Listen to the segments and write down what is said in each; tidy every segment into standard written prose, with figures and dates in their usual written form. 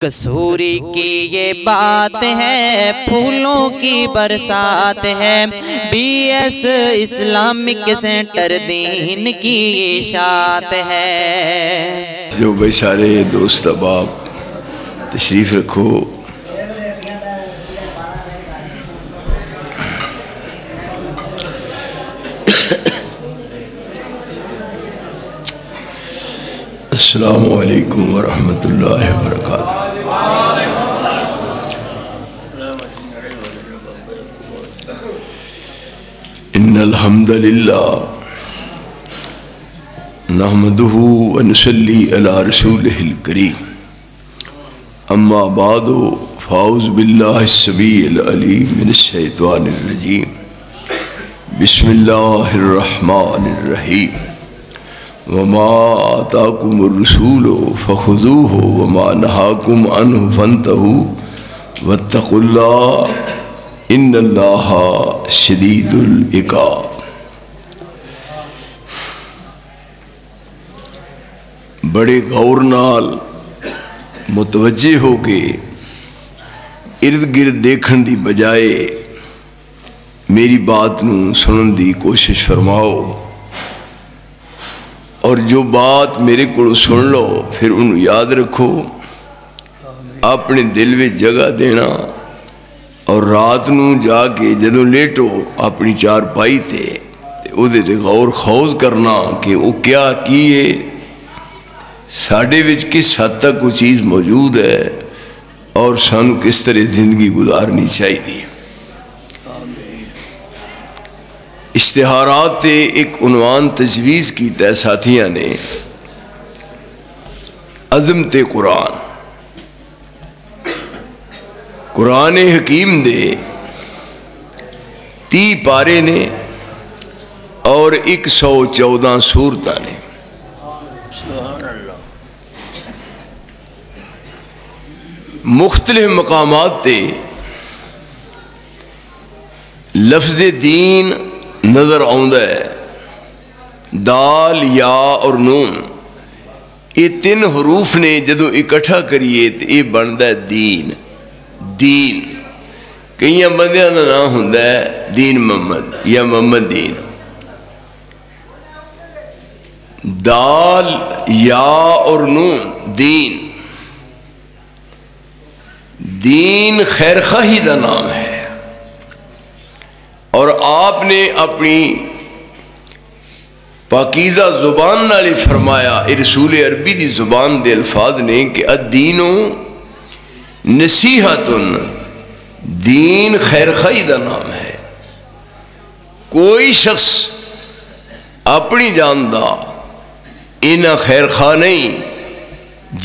کسوری کی یہ بات ہے، پھولوں کی برسات ہے، بی ایس اسلامک سینٹر دین کی اشاعت ہے۔ جو بھائی سارے دوست احباب تشریف رکھو۔ السلام علیکم ورحمۃ اللہ وبرکاتہ۔ ان الحمد للہ نحمده ونصلی علی رسولہ الکریم، اما بعد فاعوذ باللہ السمیع العلیم من الشیطان الرجیم، بسم اللہ الرحمن الرحیم۔ وما آتاکم الرسول فخذوہ وما نہاکم عنہ فانتہوا واتقوا اللہ ان اللہ شدید العقاب۔ بڑے غور نال متوجہ ہو کے ارد گرد دیکھن دی بجائے میری بات نو سنن دی کوشش فرماؤ، اور جو بات میرے کو سن لو پھر انہوں یاد رکھو، اپنے دل میں جگہ دینا، اور رات نو جا کے جدوں لیٹو اپنی چارپائی تے او دے غور خوض کرنا کہ وہ کیا کیے، ساڈے وچ کس حد تک وہ چیز موجود ہے اور سانو کس طرح زندگی گزارنی چاہیے۔ اشتہارات تے ایک عنوان تجویز کیتا ہے ساتھیاں نے، عظمت قرآن۔ قرآن حکیم دے 30 پارے نے اور 114 سورتاں نے۔ مختلف مقامات تے لفظ دین نظر آؤندا ہے، دال، یا اور نون، یہ 3 حروف نے جدو اکٹھا کریے تو یہ بنتا ہے دین۔ دین کئی بندیاں کا نام ہوندا ہے دین محمد یا محمد دین۔ دال، یا اور نون، دین۔ دین خیر خواہی کا نام ہے، اور آپ نے اپنی پاکیزہ زبان نال فرمایا، رسول عربی دی زبان دے الفاظ نے کہ الدین نصیحت، دین خیر خواہی دا نام ہے۔ کوئی شخص اپنی جان دا اینا خیر خواہ نہیں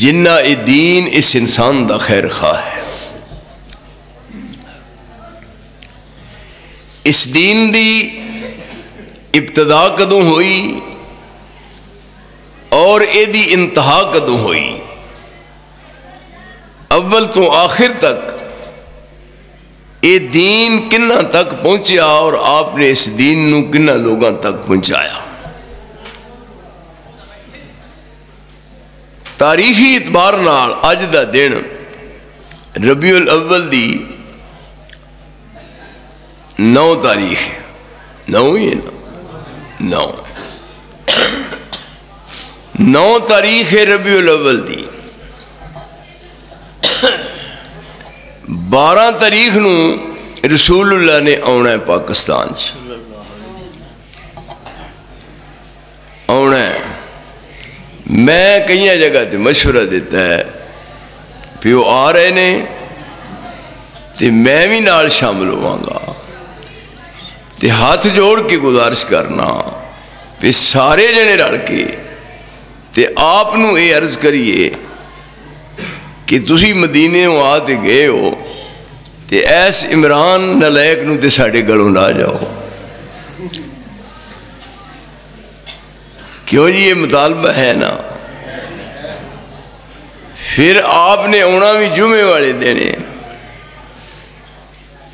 جنہ اے دین اس انسان دا خیر خواہ ہے۔ اس دین دی ابتدا کدوں ہوئی اور اے دی انتہا کدوں ہوئی، اول تو آخر تک اے دین کنہ تک پہنچیا اور آپ نے اس دین نو کنہ لوگاں تک پہنچایا۔ تاریخی اعتبار نال اج دا دن ربیع الاول دی 9 تاریخ ہے، 9 ہی ہے نا، 9 تاریخ ہے ربیع الاول دی۔ 12 تاریخ نو رسول اللہ نے آنا ہے پاکستان چ، آنا ہے۔ میں کئی جگہ تے مشورہ دیتا ہے کہ وہ آ رہے نے تے میں بھی نال شامل ہواں گا، تے ہاتھ جوڑ کے گزارش کرنا کہ سارے جنے رل کے تے آپ نو اے عرض کریے کہ تسی مدینے آ تے گئے ہو تے ایس عمران نلائق نو تے ساڑے گلوں نہ جاؤ۔ کیوں جی یہ مطالبہ ہے نا؟ پھر آپ نے آنا بھی جمعے والے دینے،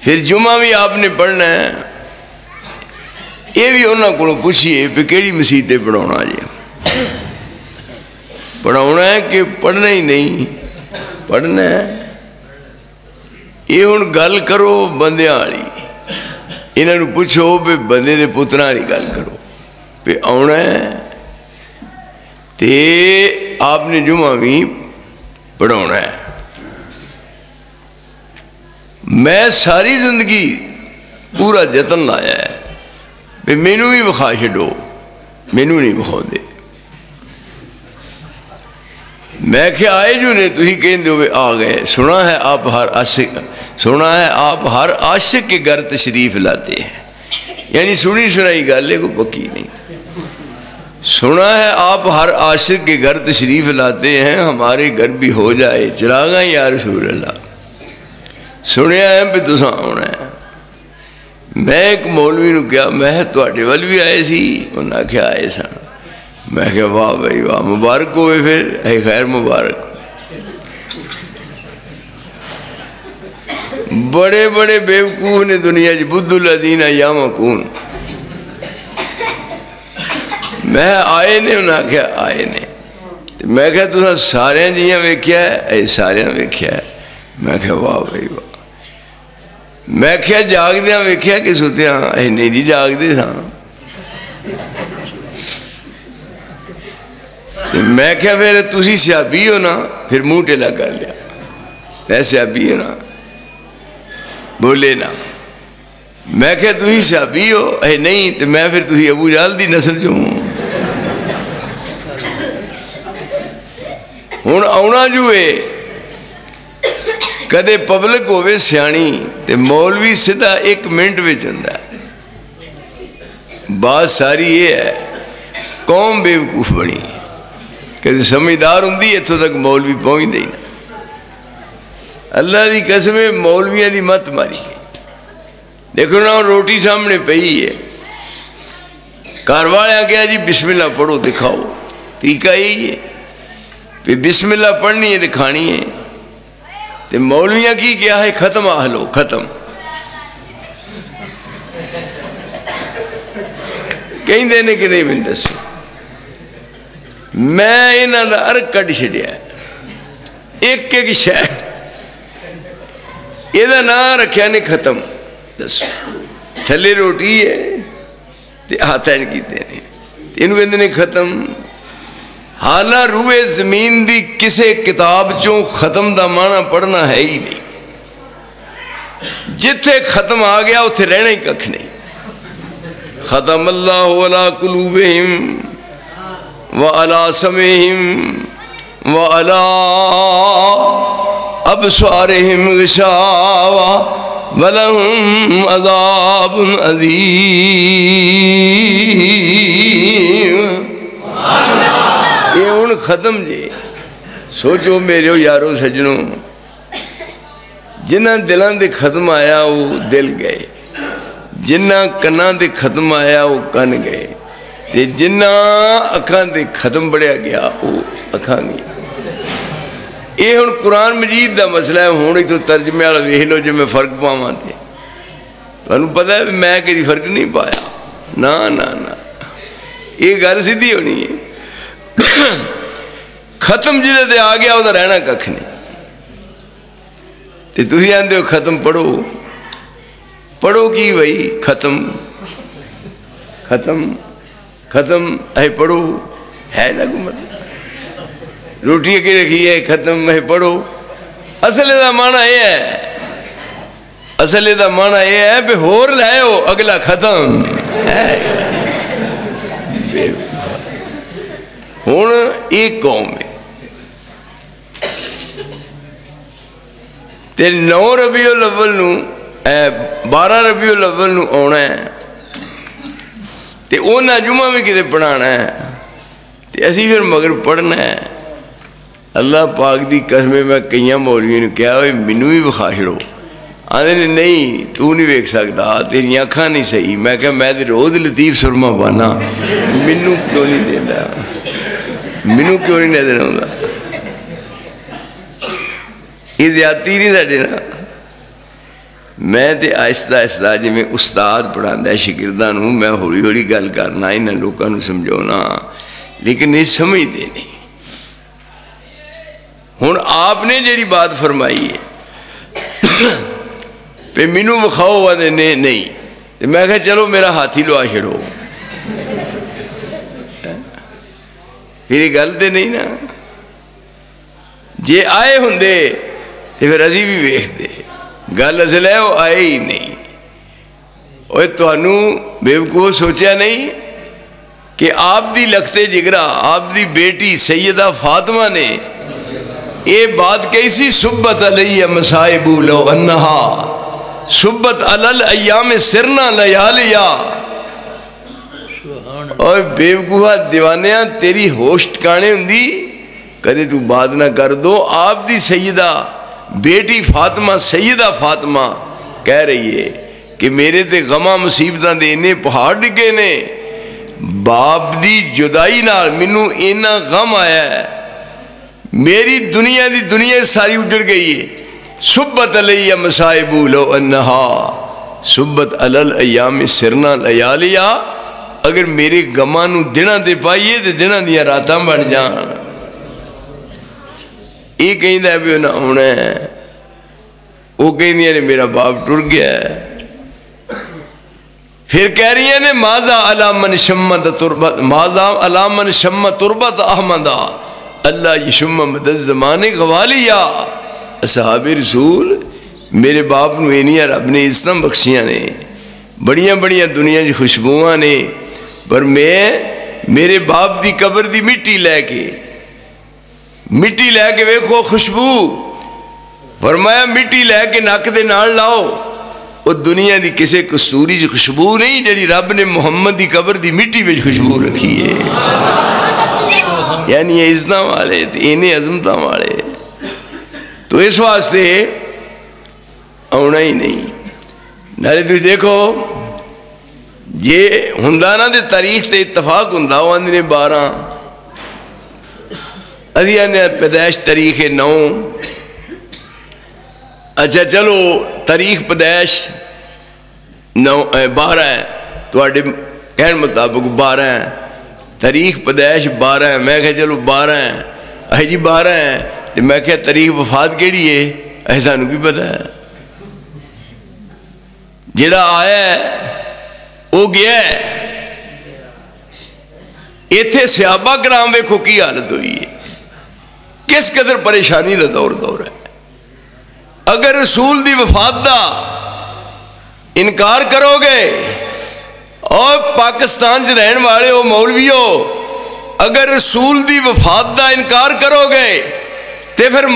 پھر جمعہ بھی آپ نے پڑھنا ہے۔ یہ بھی انہوں کو پوچھئے پہ کیڑی مسیحتے پڑھانا جی، پڑھانا ہے کہ پڑھنا ہی نہیں؟ پڑھنا ہے. یہ ہوں گل کرو بندیاں والی, انہوں پوچھو بھی بندے دے پتراں والی گل کرو بھی آنا ہے تے آپ نے جمعہ بھی پڑھانا ہے. میں ساری زندگی پورا جتن لایا ہے بھی مینوں بھی وکھا چھڈو, مینوں نہیں وکھاؤ دے. میں کہ آئے جو نے تھی کہندے ہوئے آ گئے. سنا ہے آپ ہر عاشق کے گھر تشریف لاتے ہیں, یعنی سنی سنائی گل ہے, کوئی پکی نہیں. سنا ہے آپ ہر عاشق کے گھر تشریف لاتے ہیں, ہمارے گھر بھی ہو جائے چراغاں یا رسول اللہ. سنیا ہے بھی تساں آنا ہے. میں ایک مولوی نو کیا, میں تواڈے ول بھی آئے سی, انہاں کیا آئے سن. میں کہ واہ بھائی واہ, مبارک ہوئے پھر, اے خیر مبارک. بڑے بڑے بیوقوف نے دنیا چ, بدھ الذین یامکون. میں آئے نے, انہاں کیا آئے نے. میں کہ تساں سارے جیاں ویکھیا ہے, اے سارے ویکھیا ہے. میں کہ واہ بھائی واہ. میں کیا جاگدیاں ویکھیا کہ ستیاں, اے نہیں جی جاگدے ساں. میں کیا پھر تسی سیابی ہو نا, پھر منہ ٹیلا کر لیا, اے سیابی ہو نا, بولے نا. میں کیا تسی سیابی ہو, اے نہیں, تو میں پھر تسی ابو جہل دی نسل چوں. ہوں آنا جو ہے کدے پبلک ہوئے سیانی تے مولوی سدھا 1 منٹ وچ ہوندا ہے. بات ساری یہ ہے قوم بیوقوف بنی, کدے سمجھدار ہوندی اتوں تک مولوی پہنچدے ہی نہ. اللہ دی قسم مولویاں دی مت ماری گئی. دیکھو نا روٹی سامنے پئی ہے, گھر والے کہا جی بسم اللہ پڑھو دکھاؤ. طریقہ یہی ہے کہ بسم اللہ پڑھنی ہے دکھانی ہے. تو مولویاں کی کیا ہے, ختم آہلو ختم. کہیں دینے کے نہیں میں دسو. میں انہاں دا ارک کٹ چھڈیا ہے, ایک ایک شے یہ نام رکھیا نے ختم. دسو تھلے روٹی ہے تے ہاتھ کیتے ہیں, انہوں کہتے ہیں ختم. حالہ روئے زمین دی کسے کتاب چوں ختم دا معنی پڑھنا ہے ہی نہیں. جتھے ختم آ گیا اتھے رہنا ہی ککھ نہیں. ختم اللہ علی قلوبہم وعلی سمعہم وعلی ابصارہم غشاوہ ولہم عذاب عظیم. یہ ہوں ختم جی. سوچو میرے یارو سجنوں, جنہ دلان دے ختم آیا وہ دل گئے, جنہ کنان دے ختم آیا وہ کن گئے, تے جنہ اکھان دے ختم بڑھیا گیا وہ اکھان گیا. یہ ہوں قرآن مجید دا مسئلہ ہے. ہوں تو ترجمے والا ویکھ لو جی میں فرق پاواں تے تمہیں پتہ ہے میں کدی فرق نہیں پایا. نا نا نا, یہ گل سیدھی ہونی ہے. ختم جلے تے آ گیا وہ رہنا ککھ نہیں. تے تسی آندے ہو ختم پڑھو, پڑھو کی بھائی ختم ختم ختم اے پڑھو ہے نا کو مطلب. روٹی کی رکھی ہے ختم اے پڑھو. اصل دا معنی یہ ہے, اصل دا معنی یہ ہے بھی ہور لائے ہو اگلا ختم ہے. ہوں ایک قوم ہے تے 9 ربیع الاول نو 12 ربیع الاول نو آنا ہے تے اونا جمعہ میں کتے پڑھانا ہے تے اسی پھر مگر پڑھنا ہے. اللہ پاک دی قسم میں کئیاں مولویوں نے کہا ہوئے مینوں بھی وکھا چھڑو. آدھے نے نہیں تو نہیں ویکھ سکتا, تیری آنکھاں نہیں صحیح. میں کہا میں تے روز لطیف سرما پانا, مینوں کیوں نہیں دیندا, مینوں کیوں نہیں نظر آتا. یہ زیادتی نہیں ساڈے نا. میں تے آہستہ آہستہ جی میں استاد پڑھاندا ہے شاگرداں نوں, میں ہولی ہولی گل کرنا انہاں لوکاں نوں سمجھاؤنا, لیکن یہ سمجھدے نہیں. ہوں آپ نے جیڑی بات فرمائی ہے پہ مینو وکھاؤ آدھے نہیں تو میں کہا چلو میرا ہاتھ ہی لوا چھڑو، پھر یہ گل تو نہیں نا، جے آئے ہوں تو پھر ازی بھی ویکھتے، گل اصل ہے وہ آئے ہی نہیں۔ اور تھانوں بیوقوف سوچیا نہیں کہ آپ دی لختے جگرا آپ دی بیٹی سیدہ فاطمہ نے یہ بات کیسی سبت علیہ مصائب لو انہا سبت علل ایام سرنا لیالیا۔ اور بیوقوفہ دیوانیاں تیری ہوش ٹکانے ہوں دی کدے تو بات نہ کر دو۔ آپ دی سیدہ بیٹی فاطمہ سیدہ فاطمہ کہہ رہی ہے کہ میرے تے غمہ مصیبتاں دے انے پہاڑ ڈگے نے، باپ دی جدائی نال منو اینا غم آیا ہے، میری دنیا دی دنیا ساری اجڑ گئی ہے۔ سبت علیہ مصائب لو انہا سبت علل ایام سرنا لیالیا، اگر میرے غماں نو دناں دے پائیے تے دناں دیاں راتاں بن جان۔ یہ کہیں دا بھی نہ ہونا ہے، وہ کہیں دیا نے میرا باپ ٹر گیا ہے۔ پھر کہہ رہی ہیں نے ماذا علی من شمت تربت ماذا علی من شمت تربت احمدہ اللہ یشم مدد زمان غوالیا۔ اصحاب رسول میرے باپ نو اینیاں رب نے عزتاں بخشیاں نے، بڑیاں بڑیاں دنیا کی خوشبوواں نے، پر میں میرے باپ دی قبر دی مٹی لے کے ویکھو خوشبو، فرمایا مٹی لے کے نک دے نال لاؤ، وہ دنیا دی کسے کستوری جی خوشبو نہیں جڑی رب نے محمد دی قبر دی مٹی وچ خوشبو رکھی ہے۔ یعنی یہ عزتاں والے انہیں عظمتاں والے، تو اس واسطے آنا ہی نہیں۔ نالے تھی دیکھو یہ ہندانا دے تاریخ تے اتفاق ہندہ واندے نے 12 ازیہ نے پیدائش تاریخ 9، اچھا چلو تاریخ پیدائش 12 ہے، تو آڈے کہن مطابق 12 ہے، تاریخ پیدائش 12 ہے، میں کہا چلو 12 ہے، اے جی 12 ہے، تو میں کہا تاریخ وفات کیڑی ہے ایسا انہوں کی پتہ ہے، جڑا آیا ہے وہ گیا ہے۔ ایتھے صحابہ کرام ویکھو کی حالت ہوئی ہے، کس قدر پریشانی دا دور ہے۔ اگر رسول دی وفات دا انکار کرو گے اور پاکستان چ رہن والے ہو مولویو، اگر رسول دی وفات دا انکار کرو گے تے پھر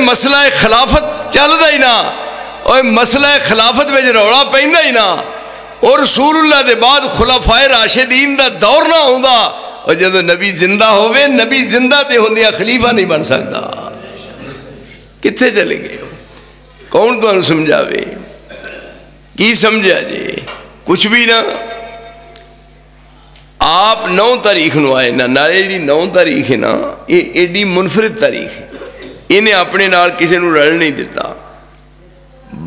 مسئلہ خلافت چلدا ہی نہ، اور مسئلہ خلافت میں روڑا پیندا ہی نہ، اور رسول اللہ دے بعد خلفائے راشدین دا دور نہ ہوندا، اور جب نبی زندہ ہوئے نبی زندہ تے ہوندیا خلیفہ نہیں بن سکتا۔ کتھے چلے گئے کون تو سمجھاوے کی سمجھا جے کچھ بھی نہ۔ آپ 9 تاریخ نو آئے نا، نالے جی 9 تاریخ ہے نا، یہ ایڈی منفرد تاریخ ہے، انہیں اپنے نال کسی نو رل نہیں دیتا۔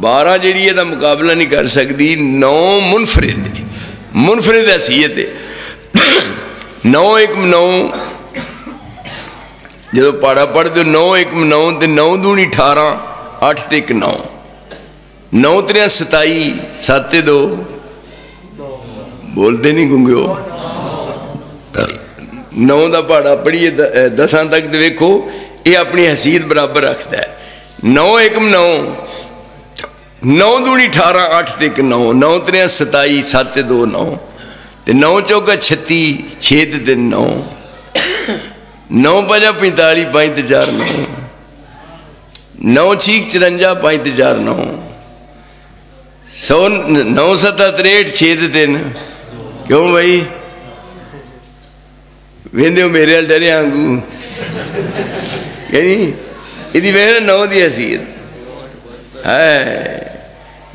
12 جیڑی ہے دا مقابلہ نہیں کر سکتی، 9 منفرد حیثیت ہے۔ 9 1 9 جدو پاڑا پڑھ دو 9 1 9 تے 9 2 18 8 تے 1 9 9 3 27 7 تے 2 بولتے نہیں گنگے ہو 9 دا پاڑا پڑھیے 10 تک دیکھو یہ اپنی حیثیت برابر رکھتا ہے۔ 9 1 9 9 2 18 8 تے 1 9 9 3 27 7 تے 2 9 تے 9 چوکا 36 6 تے 3 9 9 5 45 5 تے 4 9 9 6 54 5 تے 4 9 9 7 63 6 تے 3 کیوں بھائی ویندے ہو میرے ڈرے آنگو یعنی یہ وجہ 9 دی حیثیت ہے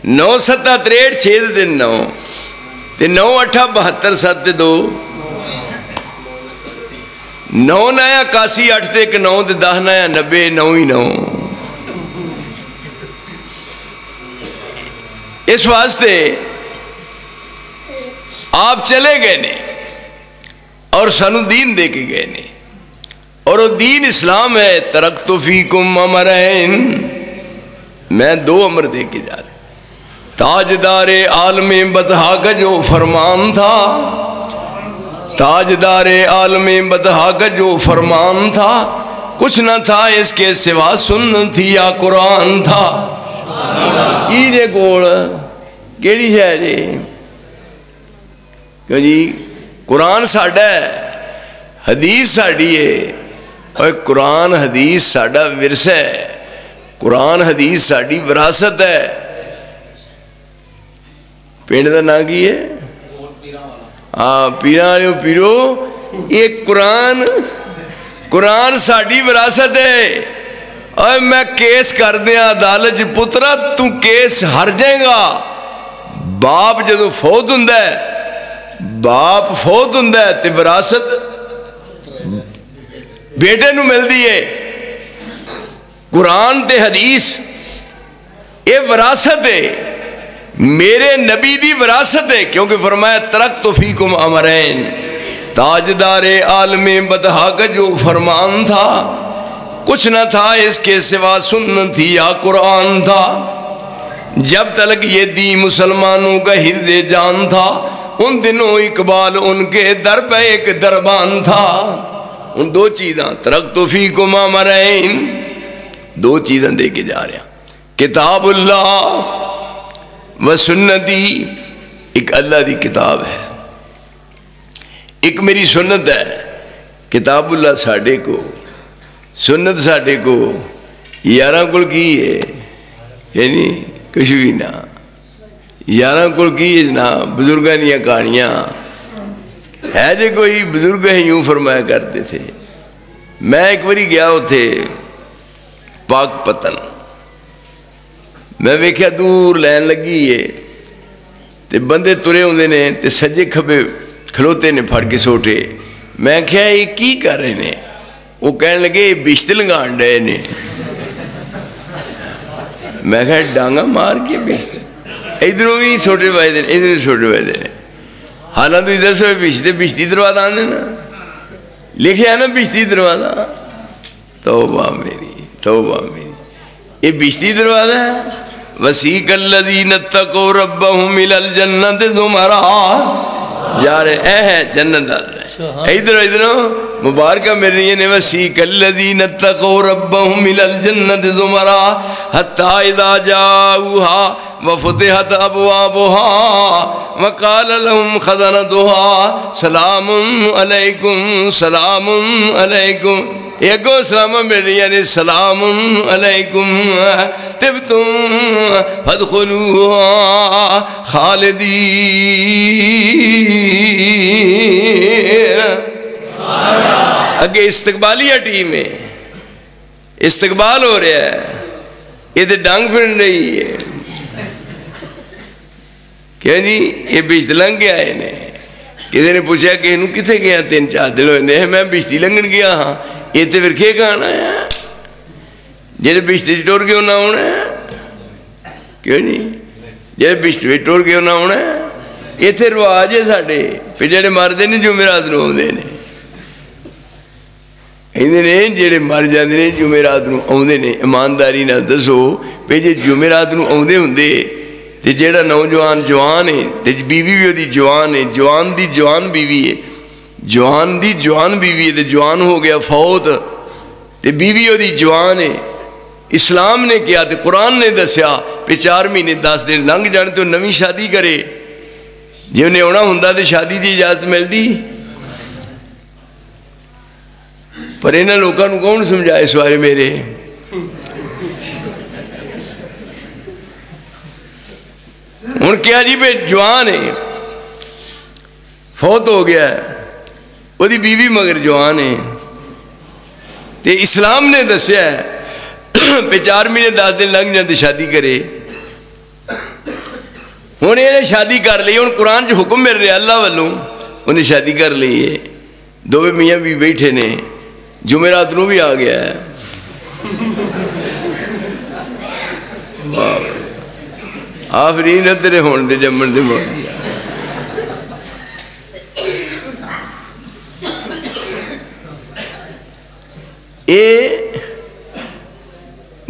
9 7 63 6 تے 9 تے 9 8 72 7 تے 2 9 نایا 81 8 تے 1 9 تے 10 نایا 90 9 ہی 9۔ اس واسطے آپ چلے گئے نے اور سانو دین دے کے گئے نے، اور وہ دین اسلام ہے. ترکت فیکم امرین، میں 2 امر دے کے جا رہا. تاجدار عالم بطحا کا جو فرمان تھا، تاجدار عالم بطحا کا جو فرمان تھا، کچھ نہ تھا اس کے سوا سنت تھی یا قرآن تھا. یہ کول کیڑی ہے جی کہ جی قرآن ساڈا ہے، حدیث ساڈی ہے. اور قرآن حدیث ساڈا ورثہ ہے، قرآن حدیث ساڈی وراثت ہے. پنڈ کا نام کی ہے؟ ہاں پیراں والے پیرو. یہ قرآن ساڈی وراثت ہے. اور میں کیس کر دیا عدالت پترا تو کیس ہر جائے گا. باپ جدو فوت ہوندا ہے، باپ فوت ہوندا ہے تے وراثت بیٹے نو ملدی ہے. قرآن تے حدیث یہ وراثت ہے، میرے نبی دی وراثت ہے. کیونکہ فرمایا ترکت فیکم امرین، تاجدار عالم بطحا کا جو فرمان تھا، کچھ نہ تھا اس کے سوا سنت تھی یا قرآن تھا. جب تک یہ دین مسلمانوں کا حفظ جان تھا، ان دنوں اقبال ان کے در پہ ایک دربان تھا. ان 2 چیزاں ترکت فیکم امرین، 2 چیزاں دے کے جا رہے ہیں. کتاب اللہ و سنتی، ایک اللہ دی کتاب ہے، ایک میری سنت ہے. کتاب اللہ ساڑھے کو، سنت ساڑھے کو. یاراں کل کی ہے یعنی کچھ بھی نہ. یاراں کل کی ہے جناب بزرگاں دیاں کہانیاں ہے جے کوئی بزرگ ہیں یوں فرمایا کرتے تھے. میں ایک باری گیا ہوتے پاک پتن، میں ویکھیا دور لین لگی ہے تے بندے ترے ہوندے نے تے سجے کھبے کھلوتے نے پھڑ کے سوٹے. میں کہا یہ کی کر رہے نے؟ وہ کہنے لگے یہ بشت لگان ڈے نے. میں کہا ڈانگا مار کے بشت، ادھروں بھی سوٹے بھائی دے ادھر بھی سوٹے بھائی دے. حالانکہ ادھر سے بشتے بشتی دروازہ آنے نا لکھے ہے نا بشتی دروازہ. توبہ میری توبہ میری، یہ بشتی دروازہ ہے. وسیق الذین اتقوا ربهم الی الجنۃ زمرا، جا رہے ہے جنت دار. ادھر مبارکہ میری نے وسیق الذین اتقوا ربهم الی الجنۃ زمرا حتی اذا جاؤوها وفتحت ابوابها وقال لهم خزنتها سلام علیکم سلام علیکم. ایک سلام میری یعنی سلام علیکم طبتم فادخلوها خالدین. اگے استقبالیہ ٹیم ہے، استقبال ہو رہا ہے. یہ تو ڈانگ پھر رہی ہے کیا جی. یہ بشتی لنگ گیا ہے. کسی نے پوچھا کہ انہوں کتے گیا 3-4 دن ہوئے. میں بشتی لنگن گیا ہاں. یہ تو پھر کھے کھانا ہے جیسے بشتی ٹور کے ہونا ہونا ہے کیوں نہیں؟ جیسے بشتی ٹور کے ہونا ہونا ہے. یہ تو رواج ہے ساڑھے. پھر جڑے مردے نے جمعرات نو آؤندے نے، جڑے مر جاندے نے جمعرات نو آؤندے نے. ایمانداری نال دسو پہ جے جمعرات نو آؤندے ہوندے تے جیڑا نوجوان جوان ہے تے بیوی بھی دی جوان ہے، جوان دی جوان بیوی ہے، جوان دی جوان بیوی ہے تے جوان ہو گیا فوت تے بیوی دی جوان ہے. اسلام نے کیا تے قرآن نے دسیا پہ 4 مہینے 10 دن لنگ جان تو نویں شادی کرے. جی انہیں ہونا ہوندا تے شادی دی اجازت ملدی. پر انہاں لوکاں نوں کون سمجھائے اس بارے میرے. ہن کیا جی پہ جوان ہے فوت ہو گیا ہے، وہ دی بیوی مگر جوان ہے تے اسلام نے دسیا ہے پہ 4 مہینے 10 دن لگ جاتے شادی کرے. ہوں انہیں شادی کر لی. ہوں قرآن جو حکم مل رہا اللہ والوں انہیں شادی کر لی ہے. 2 میاں بھی بیٹھے نے، جمعرات نو بھی آ گیا ہے. آفرین تیرے ہون دے جمن دے موڑ دیا.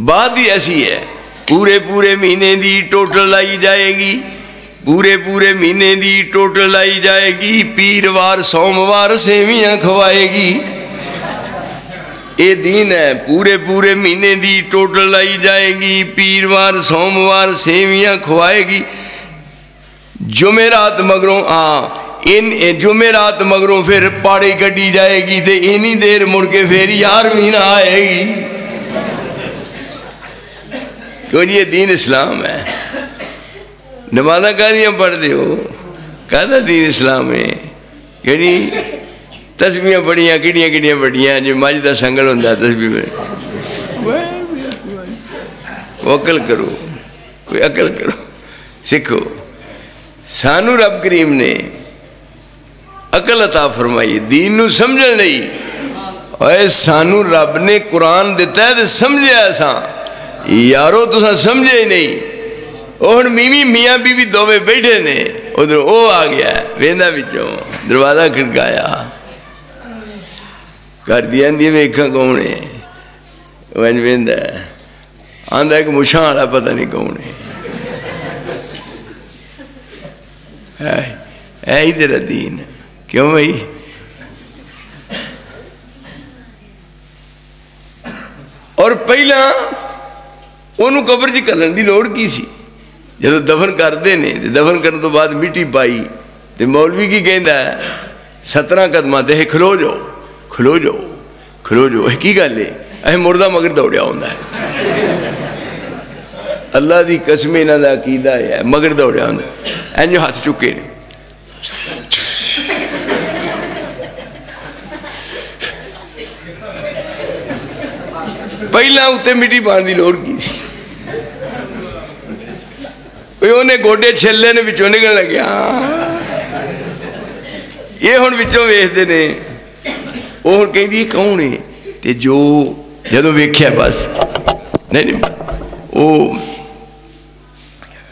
بات ہی ایسی ہے، پورے پورے مہینے دی ٹوٹل لائی جائے گی، پورے پورے مہینے دی ٹوٹل لائی جائے گی، پیروار سوموار سیویاں کھوائے گی۔ یہ دین ہے، پورے پورے مہینے دی ٹوٹل لائی جائے گی، پیروار سوموار سیویاں کھوائے گی۔ جمعرات مگروں جمعرات مگروں پھر پاڑی کٹی جائے گی، تے اینی دیر مڑ کے پھر 11 مہینہ آئے گی۔ کیوں جی یہ دین اسلام ہے؟ نمازہ کہاں پڑھ دے ہو، کہاں دین اسلام ہے؟ یعنی تسبیحاں پڑھیاں کڑیاں کڑیاں پڑھیاں جو مجھ دا سنگل ہوندہ ہے تسبیح میں۔ وہ عقل کرو، کوئی عقل کرو، سکھو۔ سانو رب کریم نے عقل عطا فرمائی، دین نو سمجھن نہیں، اور سانو رب نے قرآن دیتا ہے تو سمجھے ایسا یارو تو سمجھے ہی نہیں۔ اور میاں بی بی دوویں بیٹھے نے، ادھر وہ آ گیا ویندا بچوں، دروازہ کھڑکایا، کر دیا ویکھاں کون ہے، ونج ویندا آندا ایک مچھاں والا پتہ نہیں کون ہے۔ ہے ہی تیرا دین، کیوں بھائی؟ اور پہلا انہوں قبر جی کرن دی لوڑ کی سی، جب دفن کر دے نے، دفن کرنے تو بعد مٹی پائی، تو مولوی کی کہندا ہے 17 قدمہ تے کھلو جاؤ کھلو جاؤ کھلو جاؤ۔ کی گل ہے؟ اے مردہ مگر دوڑیا ہوندا ہے، اللہ دی قسم انہاں دا عقیدہ ہے، مگر دوڑیا ہوندا ہے، اینجو ہاتھ چکے نے۔ پہلا اتے مٹی پان دی لوڑ کی سی، انہیں گوڈے چھلے نے بچوں نکل لگیا، یہ ہن بچوں ویکھدے نے، وہ ہن کہیں دی کون ہے؟ تے جو جدوں ویکھیا بس نہیں وہ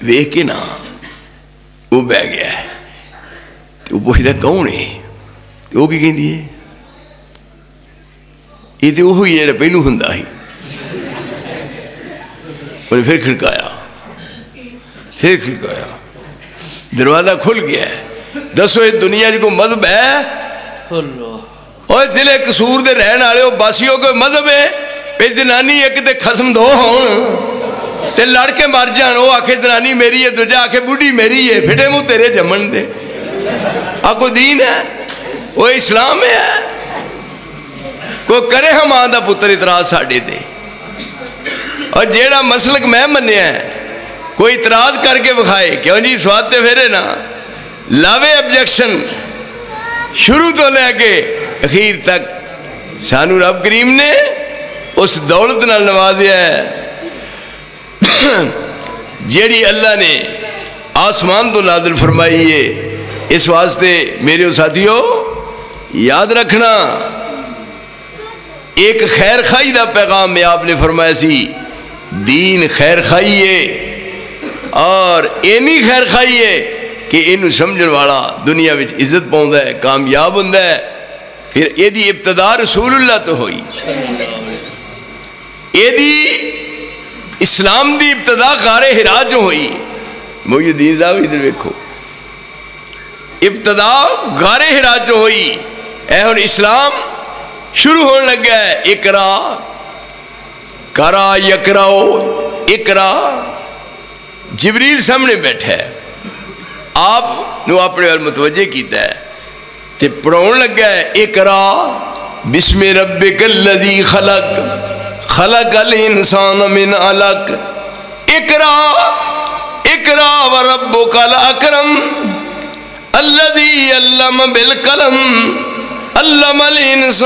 ویکھ کے نا وہ بہ گیا ہے، تو وہ پوچھدا کون ہے؟ تو وہ کی کہندی ہے؟ یہ تو وہی ہے جڑا پہلو ہوندا سی۔ انہیں پھر کھڑکایا، پھر کھڑکایا، دروازہ کھل گیا ہے۔ دسو یہ دنیا جی کو مذہب ہے؟ اور ضلع قصور دے رہن والے باسیوں کو مذہب ہے پہ جنانی ایک تے خسم دو ہون تے لڑ کے مر جان، وہ آکھے جنانی میری ہے، دوجہ آکھے بوڑھی میری ہے، پھٹے منہ تیرے جمن دے۔ آپ کو دین ہے؟ وہ اسلام ہے؟ کوئی کرے ہم آندہ پتر اعتراض ساڑھے دے، اور جیڑا مسلک میں منیا ہے کوئی اعتراض کر کے بکھائے، کیوں نہیں سوادتے پھرے نا، لاوے ابجیکشن شروع تو لے کے اخیر تک۔ سانو رب کریم نے اس دولت نال نوازیا ہے جیڑی اللہ نے آسمان تو نازل فرمائی ہے۔ اس واسطے میرے ساتھیوں یاد رکھنا، ایک خیر خائی دا پیغام میں آپ نے فرمایا سی، دین خیر خائی ہے، اور اینی خیر خائی ہے کہ اینو سمجھن والا دنیا وچ عزت پاؤندا ہے، کامیاب ہوندا ہے۔ پھر یہ دی ابتدا رسول اللہ تو ہوئی، یہ دی اسلام دی ابتدا غار حرا جو ہوئی۔ محی الدین صاحب ادھر دیکھو، ابتدا غار حرا جو ہوئی، اے ہن اسلام شروع ہونے لگ گیا ہے۔ اقرا کرا یقراؤ اقرا، جبریل سامنے بیٹھا ہے، آپ نو اپنے وال متوجہ کیتا ہے تے پڑھاؤن لگا ہے، اقرا بسم ربک الذی خلق خلق الانسان من علق، اقرا اقرا وربک الاکرم الذی علم بالقلم علم الانسان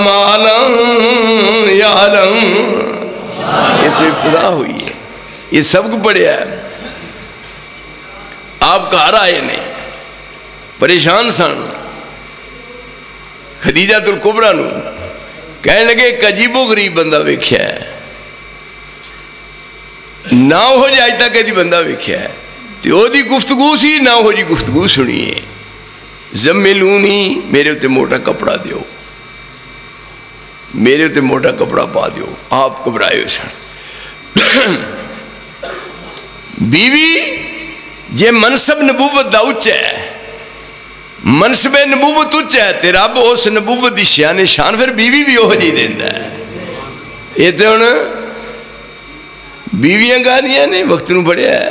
ما لم یعلم۔ یہ تو ابتدا ہوئی ہے، یہ سب کو پڑھیا ہے۔ آپ گھر آئے نے، پریشان سن، خدیجہ الکبریٰ نو کہنے لگے ایک عجیب و غریب بندہ ویکھیا ہے، نہ ہو جائے تک ایدی بندہ ویکھیا ہے، تو او دی گفتگو سی، نہ ہو جی گفتگو سنی ہے، زملونی میرے اتے موٹا کپڑا دیو، میرے تے موٹا کپڑا پا دیو. آپ گھبرائے ہوئے سن. بیوی جے منصب نبوت دا اچا ہے, منصب نبوت اچا ہے, تے رب اس نبوت دی شان شان پھر بیوی بھی وہ جی دیندا ہے. یہ تے ہن بیویاں گا دیاں نے وقت نو بڑھیا ہے.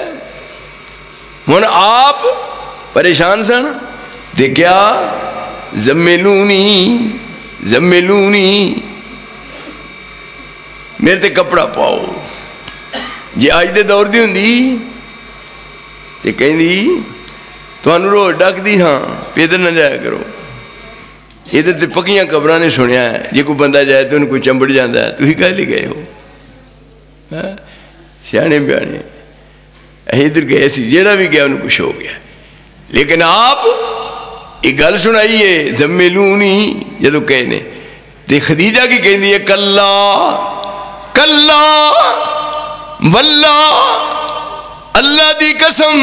ہن آپ پریشان سن تے کیا زملونی زملونی میرے تے کپڑا پاؤ. جی آج دے دور دی ہوندی تے کہندی تانوں روز ڈک دی ہاں پیدل نہ جایا کرو. یہ تے پکیاں قبراں نے سنیا ہے, جے کوئی بندہ جائے تو انہوں کوئی چمبڑ جاندا ہے, تسی کہہ لے گئے ہو سیانے بیانے ادھر گئے سی, جیڑا بھی گیا انہوں کچھ ہو گیا. لیکن آپ یہ گل سنائیے زملونی جدو کہنے تے خدیجہ کی کہندی ہے کلا کلا واللہ, اللہ دی قسم.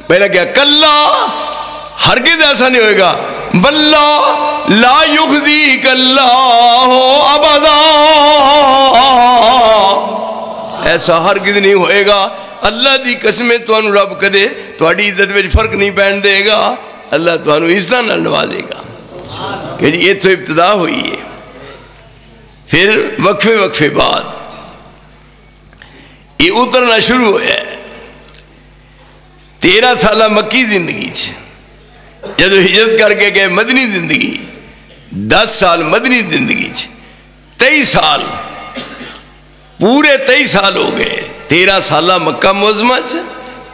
پہلا کیا کلا ہرگز ایسا نہیں ہوئے گا, واللہ لا یخزیک اللہ ابدا, ایسا ہرگز نہیں ہوئے گا. اللہ دی قسمیں تو انہوں رب کدے تو اڈی عزت میں فرق نہیں پہن دے گا, اللہ تو انہوں عزت نہ نوازے گا. کہ یہ تو ابتدا ہوئی ہے. پھر وقفے وقفے بعد یہ اترنا شروع ہوا ہے. 13 سالہ مکی زندگی جدو ہجرت کر کے گئے مدنی زندگی, 10 سال مدنی زندگی 23 سال پورے 23 سال ہو گئے. 13 سالہ مکہ معظمہ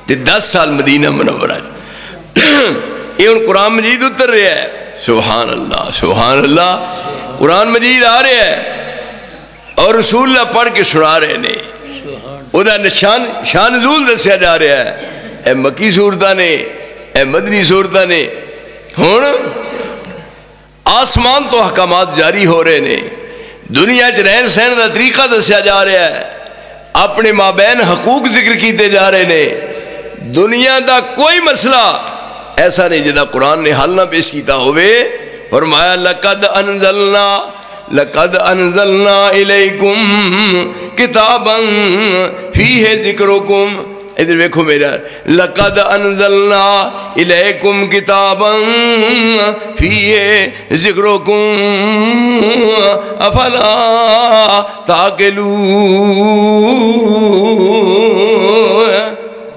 تے 10 سال مدینہ منورہ. یہ ان قرآن مجید اتر رہا ہے. سبحان اللہ سبحان اللہ. قرآن مجید آ رہا ہے اور رسول اللہ پڑھ کے سنا رہے نے. وہ شان نزول دسیا جا رہا ہے. اے مکی صورتہ نے, اے مدنی صورتہ نے. ہون آسمان تو حکامات جاری ہو رہے نے, دنیا چ رہن سہن کا طریقہ دسیا جا رہا ہے, اپنے مابین حقوق ذکر کیتے جا رہے نے. دنیا دا کوئی مسئلہ ایسا نہیں جدا قرآن نے حل نہ پیش کیتا ہوئے. فرمایا لقد انزلنا الیکم کتابا فیہ ذکرکم. ادھر دیکھو میرا, لقد انزلنا الیکم کتابا فیہ ذکرکم افلا تعقلون.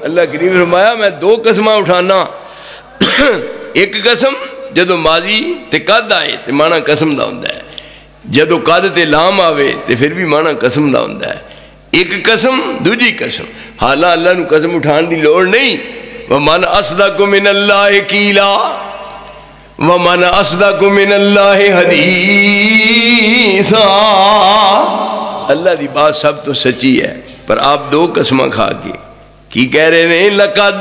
اللہ کریم فرمایا میں 2 قسمیں اٹھانا. ایک قسم جدو ماضی تے قد آئے تے مانا قسم دا ہوندا ہے, جدو قد تے لام آوے تے پھر بھی مانا قسم دا ہوندا ہے. ایک قسم دوجی قسم. حالا اللہ نو قسم اٹھان دی لوڑ نہیں. وَمَنْ أَصْدَقُ مِنَ اللَّهِ قِيلًا وَمَنْ أَصْدَقُ مِنَ اللَّهِ حَدِيثًا. اللہ دی بات سب تو سچی ہے, پر آپ 2 قسمیں کھا کے کی کہہ رہے ہیں. لقد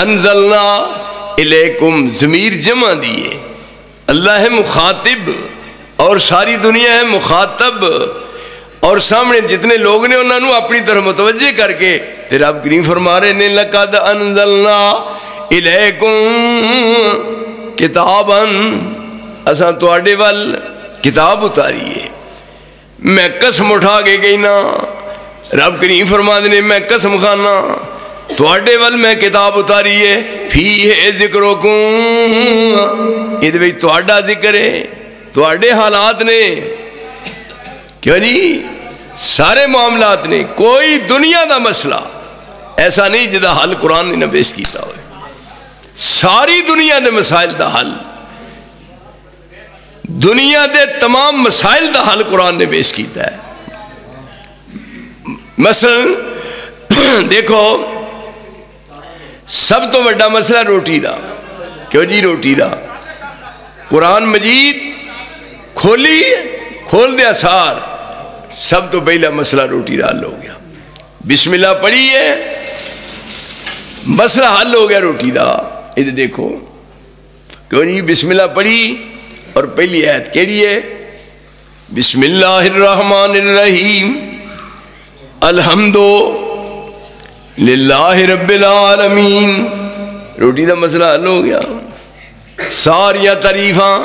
انزلنا الیکم, ضمیر جمع دیے. اللہ ہے مخاطب اور ساری دنیا ہے مخاطب, اور سامنے جتنے لوگ نے انہوں نے اپنی طرف متوجہ کر کے پھر آپ کریم فرما رہے ہیں لقد انزلنا الیکم کتابا, اساں تواڈے ول کتاب اتاری ہے. میں قسم اٹھا کے گئی نا, رب کریم فرما دے میں قسم کھانا تواڈے ول میں کتاب اتاری ہے. فیہ ذکرکم, ادھر وچ تواڈا ذکر ہے, تواڈے حالات نے. کیوں جی سارے معاملات نے, کوئی دنیا دا مسئلہ ایسا نہیں جدا حل قرآن نے نہ پیش کیتا ہوئے. ساری دنیا دے مسائل دا حل, دنیا دے تمام مسائل دا حل قرآن نے پیش کیتا ہے. مثلا دیکھو سب تو بڑا مسئلہ روٹی دا. کیوں جی روٹی دا قرآن مجید کھول دیا سار, سب تو پہلا مسئلہ روٹی دا حل ہو گیا. بسم اللہ پڑھی ہے, مسئلہ حل ہو گیا روٹی دا. ادھر دیکھو کیوں نہیں بسم اللہ پڑھی اور پہلی آیت کیڑی ہے, بسم اللہ الرحمن الرحیم الحمد للہ رب العالمین. روٹی دا مسئلہ حل ہو گیا. ساریاں تعریفاں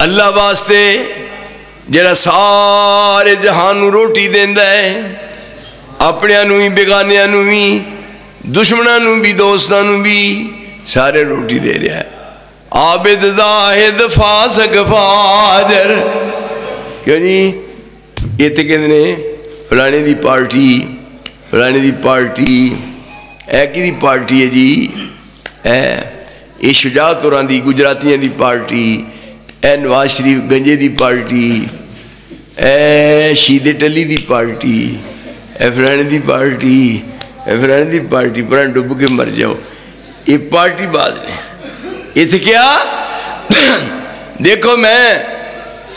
اللہ واسطے جڑا سارے جہان نو روٹی دیندا ہے، اپنے نو بھی بیگانیاں نو بھی، دشمناں نو بھی دوستاں نو بھی، سارے روٹی دے رہا ہے۔ عابد زاہد فاسق فاجر، کیوں جی؟ یہ تو کہتے ہیں فلانے دی پارٹی، فلانے دی پارٹی، اے کی دی پارٹی ہے جی؟ اے شجاعت ہوراں دی گجراتیاں دی پارٹی، اے نواز شریف گنجے دی پارٹی، اے شیدے ٹلی دی پارٹی، اے فلانے دی پارٹی، اے فلانے دی پارٹی، پران ڈب کے مر جاؤ۔ یہ پارٹی باز نے، یہ تھے کیا؟ دیکھو میں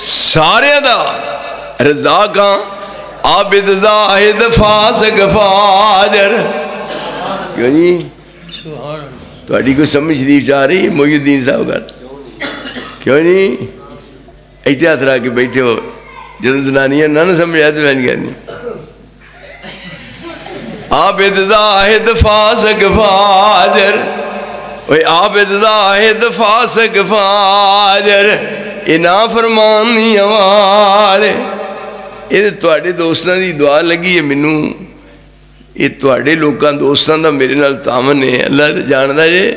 سارے دا رزاق ہاں، عابد زاہد فاسق فاجر، کیوں جی؟ تھوڑی کو سمجھ شریف چاہ رہی ہے محی الدین صاحب کا، کیوں نہیں؟ احتیاط رہا کے بیٹھے ہو، جب زنانیاں نہ سمجھ آئے تو میں نہیں کہنی۔ عابد زاہد فاسق فاجر، اوہ عابد زاہد فاسق فاجر، اے نافرمانی والے۔ یہ تواڈے دوستاں دی دعا لگی ہے مینوں، یہ تواڈے لوکاں دوستاں دا میرے نال تعاون ہے، اللہ تے جاندا جے۔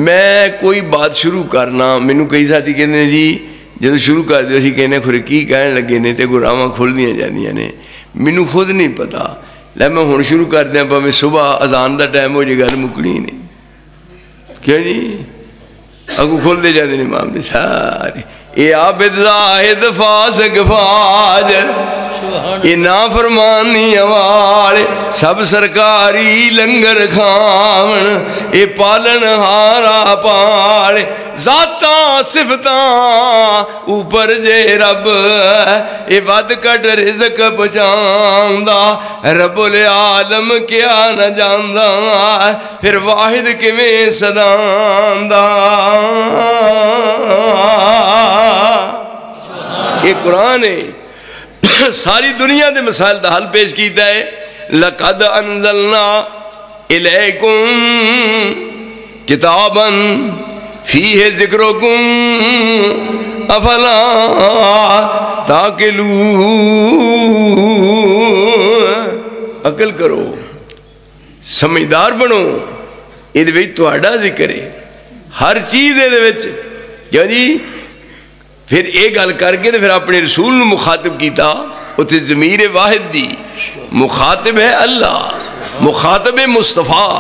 میں کوئی بات شروع کرنا، مینوں کئی ساتھی کہندے ہیں جی جدوں شروع کر دیو اسی کہنے کھرے کی کہن لگے نے تے گراواں کھل دیاں جاندیاں نے، مینوں خود نہیں پتا، لے میں ہن شروع کر دیاں پاویں صبح اذان دا ٹائم ہو جے گل مکڑی نہیں، کیوں جی؟ اگوں کھل دے جاندے نے معاملے سارے۔ اے عابد زاہد فاسق فاجر، اے نافرمانی والے، سب سرکاری لنگر کھاون، اے پالن ہارا پالے، ذاتاں صفتاں اوپر جے رب، اے ود کٹ رزق پہنچاندا، رب العالم کیا نہ جاندا، پھر واحد کیویں صداندا۔ یہ قرآن ہے، ساری دنیا دے مسائل دا حل پیش کیتا ہے۔ لَقَدْ أَنزَلْنَا إِلَيْكُمْ كِتَابًا فِيهِ ذِكْرُكُمْ أَفَلَا تَعْقِلُونَ۔ عقل کرو، سمجھدار بنو، یہ دے وچ تہاڈا ذکر ہے، ہر چیز دے وچ، کیا جی؟ پھر ایک گل کر کے پھر اپنے رسول نے مخاطب کیتا، اتھے ضمیر واحد دی، مخاطب ہے اللہ، مخاطب مصطفیٰ،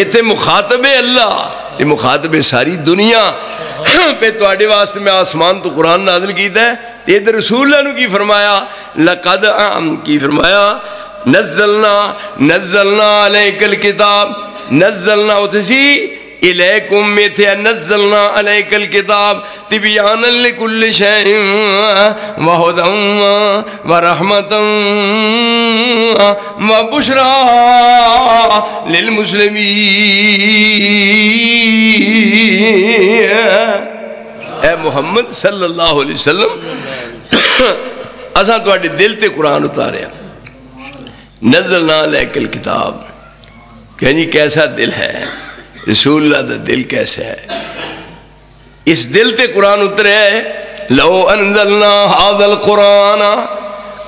اتھے مخاطب اللہ، یہ مخاطب ساری دنیا پہ تواڈے واسطے میں آسمان تو قرآن نازل کیتا ہے، تے ادھر رسول اللہ نے کی فرمایا؟ لقد کی فرمایا؟ نزلنا علیک الکتاب، نزلنا اتھے سی الیکم میں تھے، نزلنا علیک الکتاب تبیانا لکل شیء وہدی ورحمتا وبشری للمسلمین۔ اے محمد صلی اللہ علیہ وسلم، اساں تواڈے دل تے قرآن اتاریا، نزلنا علیک الکتاب، کہنی کیسا دل ہے رسول اللہ دا دل کیسا ہے؟ اس دل تے قرآن اترے ہے۔ لو انزلنا هذا القرآن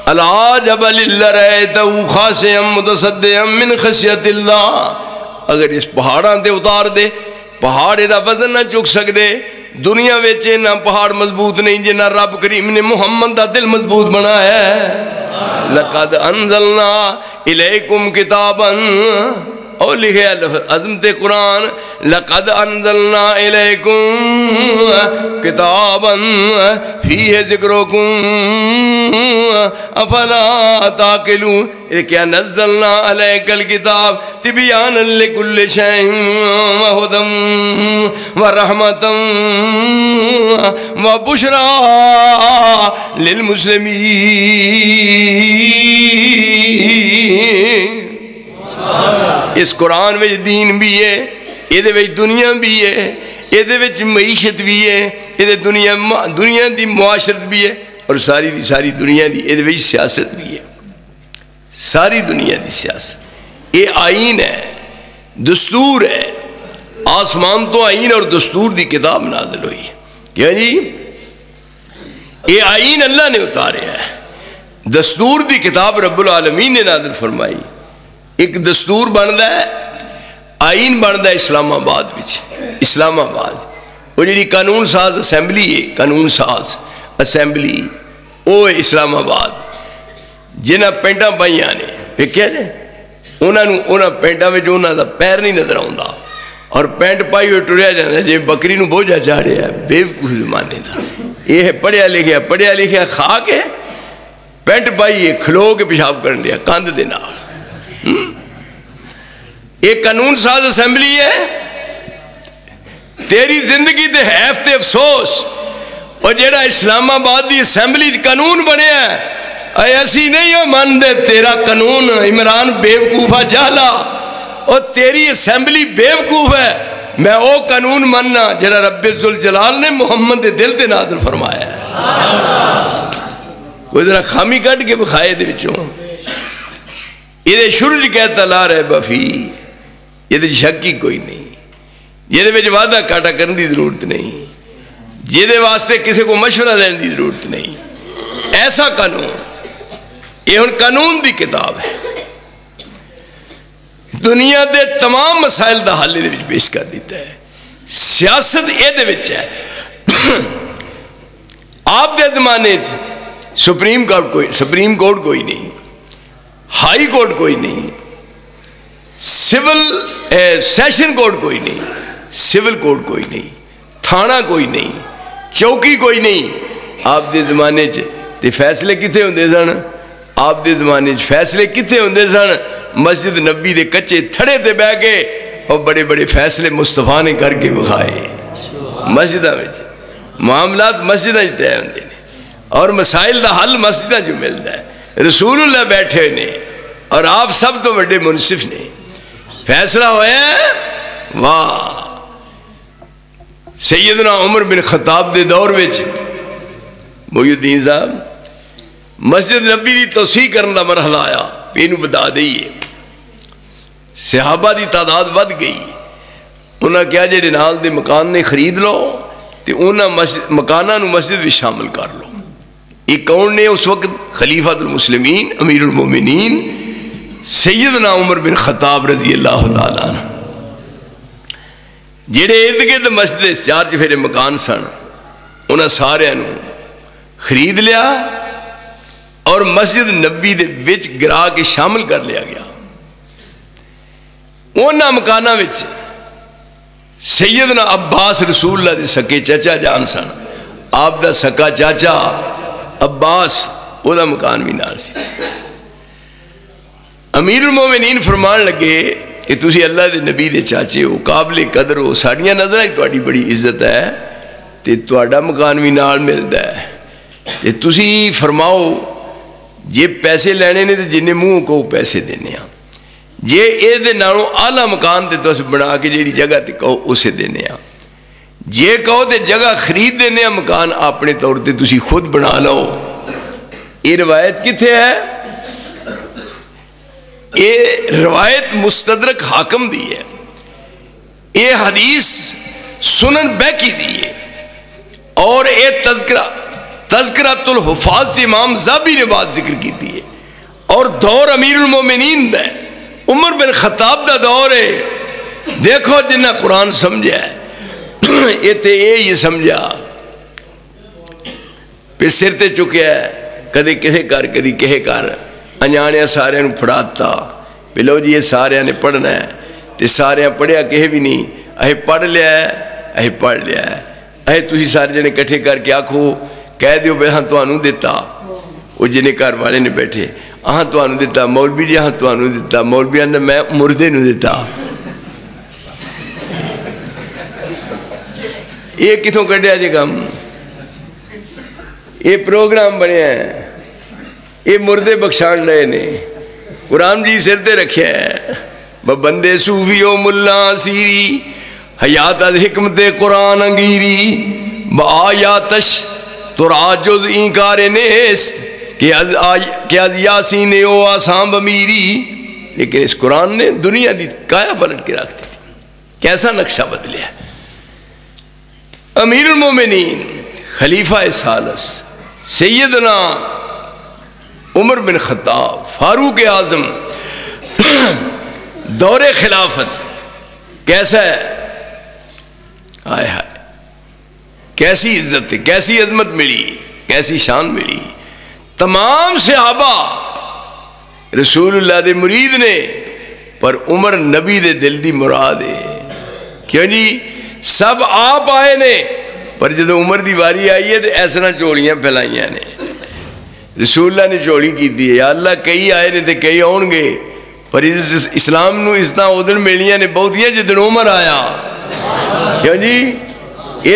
على جبل لرأيته خاشعا متصدعا من خشیت اللہ، اگر اس پہاڑاں تے اتار دے، پہاڑ دا وزن نہ چک سکدے، دنیا وچ نہ پہاڑ مضبوط نہیں جنہ رب کریم نے محمد دا دل مضبوط بنایا ہے۔ لقد انزلنا الیکم کتابا، اور لکھے عظمت قرآن، لقد انزلنا الیکم کتابا فیہ ذکرکم افلا تعقلون۔ کیا نزلنا علیک الکتاب تبیانا لکل شیء وہدی ورحمتا وبشری للمسلمین۔ اس قرآن میں دین بھی ہے، یہ دنیا بھی ہے، یہ معیشت بھی ہے، یہ دنیا دی معاشرت بھی ہے، اور ساری دی ساری دنیا دی یہ سیاست بھی ہے، ساری دنیا دی سیاست۔ یہ آئین ہے، دستور ہے، آسمان تو آئین اور دستور دی کتاب نازل ہوئی، کیا جی؟ یہ آئین اللہ نے اتاریا ہے، دستور دی کتاب رب العالمین نے نازل فرمائی. ایک دستور بنتا ہے، آئین بنتا ہے اسلام آباد بچ. اسلام آباد وہ جی قانون ساز اسمبلی ہے، قانون ساز اسمبلی وہ اسلام آباد جنہیں پینٹاں پائیاں نے دیکھا جی انہوں پینٹاں میں انہوں کا پیر نہیں نظر آتا اور پینٹ پائی ہوئے ٹریا جاتا جی بکری نو بوجھا چاڑیا. بےوقوف زمانے کا یہ پڑھیا لکھیا کھا کے پینٹ پائی کھلو کے پیشاب کرن لیا کندھ دے نال. یہ قانون ساز اسمبلی ہے. تیری زندگی دے حیف تے افسوس اور جیڑا اسلام آباد دی اسمبلی قانون بنیا ہے اے اسی نہیں ہو من دے تیرا قانون عمران بیوقوفا جہلا اور تیری اسمبلی بیوقوف ہے. میں او قانون مننا جیڑا رب ذوالجلال نے محمد دے دل تے نازل فرمایا ہے. کوئی ذرا خامی کٹ کے بخائے دے وچوں یہ شرج کہتا لا رہے بفی یہ شک ہی کوئی نہیں. یہ وعدہ کاٹا کرنے کی ضرورت نہیں، یہ واسطے کسی کو مشورہ لینے کی ضرورت نہیں. ایسا قانون یہ ہن قانون دی کتاب ہے، دنیا دے تمام مسائل دا حل یہ پیش کر دیتا ہے. سیاست یہ ہے. آپ دے زمانے سپریم کورٹ کوئی نہیں، ہائی کورٹ کوئی نہیں، سیشن کورٹ کوئی نہیں، سول کورٹ کوئی نہیں، تھانہ کوئی نہیں، چوکی کوئی نہیں. آپ دے زمانے تے فیصلے کتنے ہوندے سن؟ آپ دے زمانے فیصلے کتنے ہوندے سن؟ مسجد نبی دے کچے تھڑے تے بہ کے اور بڑے بڑے فیصلے مصطفیٰ نے کر کے بخائے. مسجدہ میں معاملات مسجدہ طے ہوندے نے اور مسائل دا حل مسجدہ جو ملتا ہے. رسول اللہ بیٹھے نے اور آپ سب تو بڑے منصف نے. فیصلہ ہوا واہ سیدنا عمر بن خطاب دے دور وچ محی الدین صاحب مسجد نبی دی توسیع کرنے کا مرحلہ آیا پینو بتا دئیے. صحابہ دی تعداد ود گئی. انہاں کیا جڑے نال دے مکان نے خرید لو تے انہاں مکاناں نو مسجد بھی شامل کر لو. یہ کون نے اس وقت خلیفۃ المسلمین امیر المومنین سیدنا عمر بن خطاب رضی اللہ تعالیٰ عنہ جڑے ارد گرد مسجد چار چفیرے مکان سن انہاں سارے خرید لیا اور مسجد نبی دے وچ گرا کے شامل کر لیا گیا. انہاں مکاناں وچ سیدنا عباس رسول اللہ دے سکے چچا جان سن. آپ دا سکا چاچا عباس وہ دا مکان بھی نال سی. امیر المومنین فرمان لگے کہ تسی اللہ دے نبی دے چاچے ہو، قابل قدر ہو، ساڑیاں نظر آئی تواڈی بڑی عزت ہے تے تواڈا مکان بھی نال ملدا ہے تے تسی فرماؤ جے پیسے لینے نے تے جنہیں منہ کو پیسے دینے ہیں، جے اے دے نالوں اعلیٰ مکان تے تو بنا کے جیڑی جگہ تے کہو اسے دینے ہیں، جے کہو تے جگہ خرید دینے ہیں، مکان اپنے طور تے تسی خود بنا لو. یہ روایت کتھے ہے؟ یہ روایت مستدرک حاکم دی ہے. یہ حدیث سنن بیکی دی ہے اور یہ تذکرۃ الحفاظ سے امام زابی نے بات ذکر کی ہے. اور دور امیر المومنین دا ہے، عمر بن خطاب دا دور ہے. دیکھو جنہ قرآن سمجھا ہے یہ تے یہ سمجھا پھر سر تے چکیا ہے کدے کسے کر کدی کہے کر انجانیا سارے نو پڑھاتا پلو جی یہ سارے نے پڑھنا ہے تے سارے پڑھیا کہے بھی نہیں اے پڑھ لیا ہے اے پڑھ لیا ہے اے تسی سارے جنے کٹھے کر کے آکھو کہہ دیو بے ہاں تو انو دیتا وہ جنے کار والے نے بیٹھے ہاں تو انو دیتا مولوی جی ہاں تو انو دیتا مولوی اندر میں مردے نو دیتا. یہ کتوں کٹیا جی کم یہ پروگرام بنے ہیں یہ مردے بخشان رہے نے. قرآن جی سر تے رکھیا ہے بندے صوفیو ملا سیری حیات از حکمت قرآن انگیری بآیاتش تراجد اینکار نیست کہ از یاسین او آسام بمیری. لیکن اس قرآن نے دنیا دی کایا پلٹ کے رکھ دی تھی. کیسا نقشہ بدلیا ہے. امیر المومنین خلیفہ ثالث سیدنا عمر بن خطاب فاروق اعظم دور خلافت کیسا ہے؟ ہائے ہائے، کیسی عزت ہے، کیسی عظمت ملی، کیسی شان ملی. تمام صحابہ رسول اللہ دے مرید نے، پر عمر نبی دے دل دی مراد ہے. کیوں جی؟ سب آپ آئے نے، پر جدو عمر دی واری آئی ہے تو ایسا چوڑیاں پھیلائیاں نے. رسول اللہ نے چوڑی کی دی ہے، یا اللہ کئی آئے نے تو کئی آؤن گے، پر اسلام نو اس طرح ادھر ملیاں نے بہتیاں جدن عمر آیا. کیوں جی؟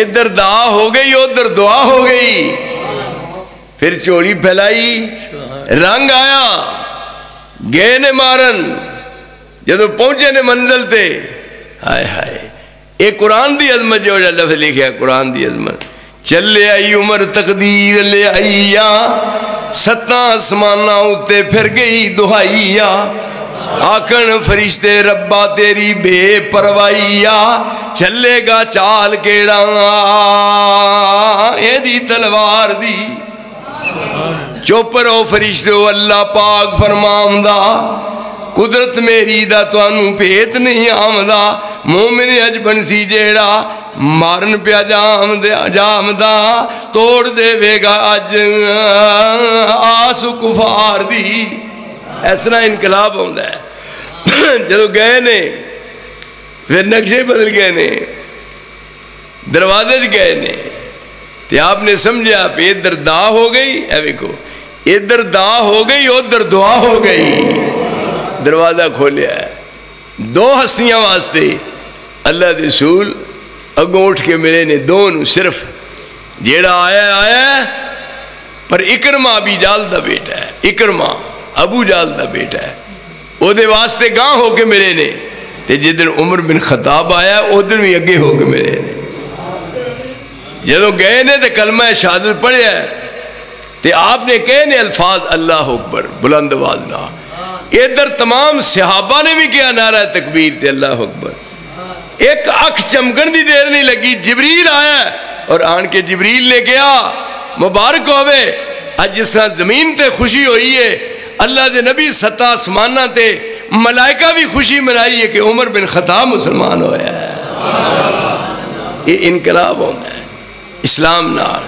ادھر دعا ہو گئی ادھر دعا ہو گئی، پھر چوڑی پھیلائی، رنگ آیا، گئے نے مارن، جدو پہنچے نے منزل تے. ہائے ہائے، ایک قرآن دی عظمت جو لفظ لکھا ہے، قرآن دی عظمت. چلے آئی عمر تقدیر لے آئی یا، ستاں آسماناں اتے پھر گئی دہائیا، آکن فرشتے ربا تیری بے پروائیا، چلے گا چال کیڑا اے دی تلوار دی. چپ رہو فرشتو، اللہ پاک فرماؤندا، قدرت میری دا تو انو پیت نہیں آمدہ. مومن اج بنسی جیڑا مارن پیا جام دا، توڑ دے وے گا اج آس کفار دی. اس طرح انقلاب ہوتا ہے. جدو گئے نے پھر نقشے بدل گئے نے، دروازے گئے نے، تو آپ نے سمجھا پہ ادھر دعا ہو گئی. اے ویکھو، ادھر دعا ہو گئی ادھر دعا ہو گئی. دروازہ کھولیا ہے دو ہستیاں واسطے. اللہ دے رسول اگوں اٹھ کے ملے نے دونوں، صرف جیڑا آیا آیا، پر اکرمہ ابی جال دا بیٹا ہے، اکرمہ ابو جال دا بیٹا ہے، او دے واسطے گاں ہو کے ملے نے. تے جدن عمر بن خطاب آیا ادھر بھی اگے ہو کے ملے نے. جدو گئے نے تے کلمہ شہادت پڑھیا ہے، تے آپ نے کہے نے الفاظ اللہ اکبر بلند آواز نہ. ادھر تمام صحابہ نے بھی کیا نعرہ تکبیر تے اللہ اکبر. ایک اکھ چمکن دی دیر نہیں لگی، جبریل آیا اور آن کے جبریل نے کیا مبارک ہوئے. آج جس طرح زمین تے خوشی ہوئی ہے، اللہ دے نبی ستا آسمانہ تے ملائکہ بھی خوشی منائی ہے کہ عمر بن خطاب مسلمان ہویا ہے. یہ انقلاب ہوتا ہے اسلام نال.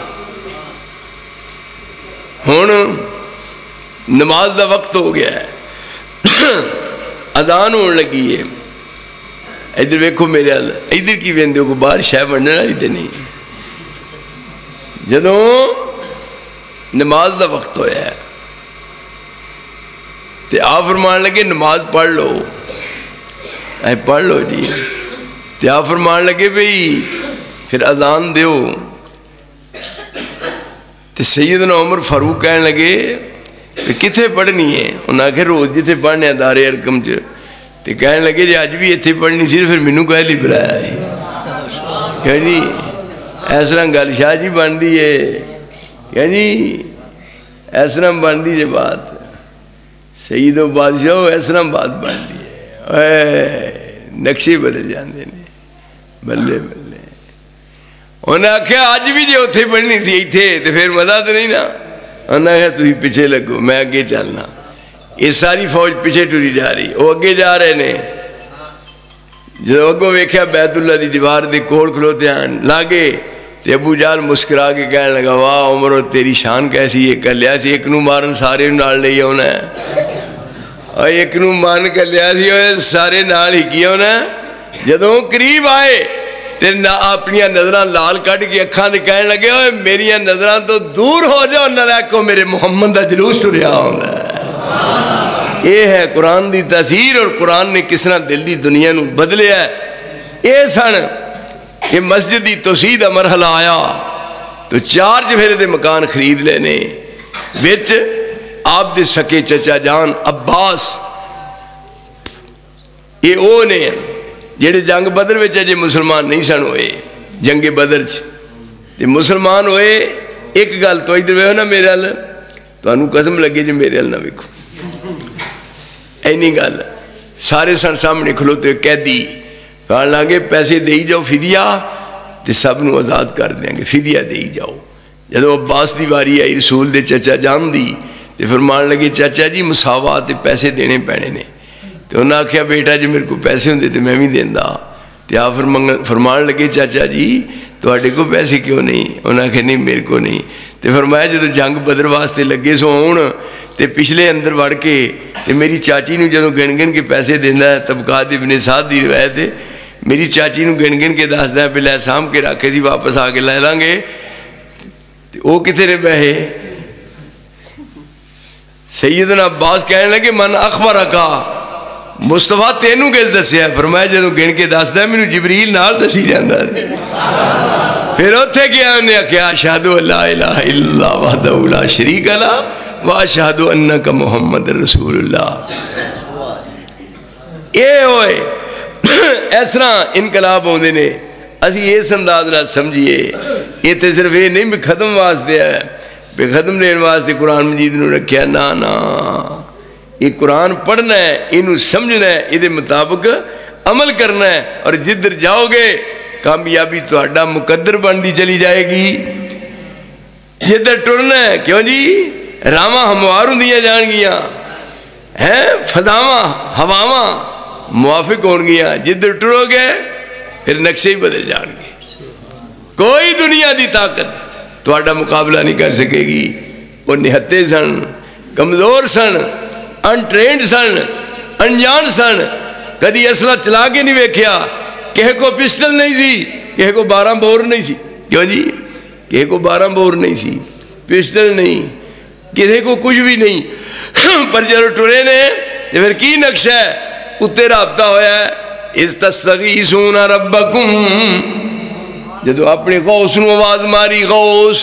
ہون نماز دا وقت ہو گیا ہے، اذان ہونے لگی ہے. ادھر ویکھو میرے ادھر کی ویندے کو باہر شہ بننے والی تے نہیں. جدوں نماز دا وقت ہویا ہے تے آپ فرمان لگے نماز پڑھ لو. اے پڑھ لو جی. تے آپ فرمان لگے بھئی پھر اذان دیو. تے سیدنا عمر فاروق کہنے لگے کہ کتھے پڑھنی ہے؟ انہاں کہ روز جتھے پڑھنے دار ارکم چ. تے کہنے لگے جی اج بھی اتھے پڑھنی سی، پھر مینوں کہہ لی بلایا ہے. یعنی اس طرح گل شاہ جی بنتی ہے، یعنی اس طرح بنتی ہے بات. سید و بادشاہ اس طرح بات بنتی ہے، نقشے بدل جاندے نے. بلے بلے. انہیں آخیا اج بھی جی اتنے پڑھنی سی اتنے تو پھر مزہ تو نہیں نا. انہیں آخیا تھی پیچھے لگو میں اگے چلنا. یہ ساری فوج پیچھے ٹری جا رہی، وہ اگے جا رہے نے. جب اگوں ویکھیا بیت اللہ دی دیوار دے کول کھلوتے ہیں لاگے، تے ابو جال مسکرا کے کہنے لگا واہ عمرو تیری شان کیسی ہے. کر لیا سی ایک نو مارن سارے نال لے آنا ہے، اور ایک نو مارن کر لیا سی سارے نال ہی کیا ہونا. جدوں قریب آئے تے اپنی نظراں لال کٹ کے اکھاں دے کہنے لگے اوے میری نظراں تو دور ہو جاؤ، نہ رکھو میرے محمد دا جلوس ٹریا ہوندا ہے. یہ ہے قرآن دی تاثیر، اور قرآن نے کس طرح دل دی دنیا نو بدلیا ہے. یہ سن کہ مسجد دی توسیع دا مرحلہ آیا تو 4 چفیرے دے مکان خرید لینے. وچ آپ دے سکے چچا جان عباس، یہ او نے جڑے جنگ بدر وچ اجے مسلمان نہیں سن ہوئے. جنگ بدر تے مسلمان ہوئے. ایک گل تو ادھر ویکھو نا میرے ال، تانوں قسم لگے جی میرے ال نہ ویکھو. اینی گل سارے سن سامنے کھلوتے قیدی کہنے لگے پیسے دے جاؤ فدیہ تے سب نو آزاد کر دیں گے. فدیہ دے جاؤ. جدو عباس دی واری آئی رسول دے چچا جان دی تے فرمان لگے چاچا جی مساوات پیسے دینے پینے نے. تو انہوں نے آخیا بیٹا جی میرے کو پیسے ہوندے تو میں بھی دینا. تو آپ فرمان لگے چاچا جی تواڈے کو پیسے کیوں نہیں؟ انہوں نے آخیا نہیں میرے کو نہیں. تو فرمایا جدو جنگ بدر واسطے لگے سو آن تے پچھلے اندر وڑ کے تے میری چاچی نو جدو گن گن کے پیسے دینا ہے, طبقات ابن سعد دی روایت ہے, میری چاچی نو گن گن کے دسدا ہے پہلے سام کے رکھے سی واپس آ کے لے لیں گے. وہ کتنے نے پیسے؟ سیدنا عباس کہنے لگے من اخبرکا مصطفیٰ تینوں کس دسیا؟ فرمایا جدو گن کے دسدا ہے مینوں جبریل نال دسی جاندا ہے. پھر اتنے کیا انہیں آخیا اشہد ان لا الہ الا اللہ وحدہ لا شریک لہ واشہد انک محمد رسول اللہ. یہ ہوئے اس طرح انقلاب ہوندے نے. اسی اس انداز نال سمجھیے یہ تو صرف یہ نہیں بھی ختم واسطے ہے, بے ختم دین واسطے قرآن مجید نو رکھیا. نا یہ قرآن پڑھنا ہے, یہ سمجھنا ہے, یہ مطابق عمل کرنا ہے, اور جدھر جاؤ گے کامیابی تہاڈا مقدر بنتی چلی جائے گی. جدھر ٹرنا ہے کیوں جی راواں ہموار ہوندیاں جان گیاں ہیں, فضاواں ہواواں موافق ہون گیاں. جدھر ٹرو گے پھر نقشے ہی بدل جان گے. کوئی دنیا دی طاقت تہاڈا مقابلہ نہیں کر سکے گی. وہ نہتے سن, کمزور سن, انٹرینڈ سن, انجان سن, کدی اسلحہ چلا کے نہیں ویکھیا. کہے کو پسٹل نہیں سی, کہے کو 12 بور نہیں سی. کیوں جی کہے کو 12 بور نہیں سی, پسٹل نہیں, کسی کو کچھ بھی نہیں. پر جب ٹرے نے پھر کی نقشہ ہے اتنے رابطہ ہویا ہے. استستغیثون ربکم, جدو اپنے غوث نو آواز ماری. غوث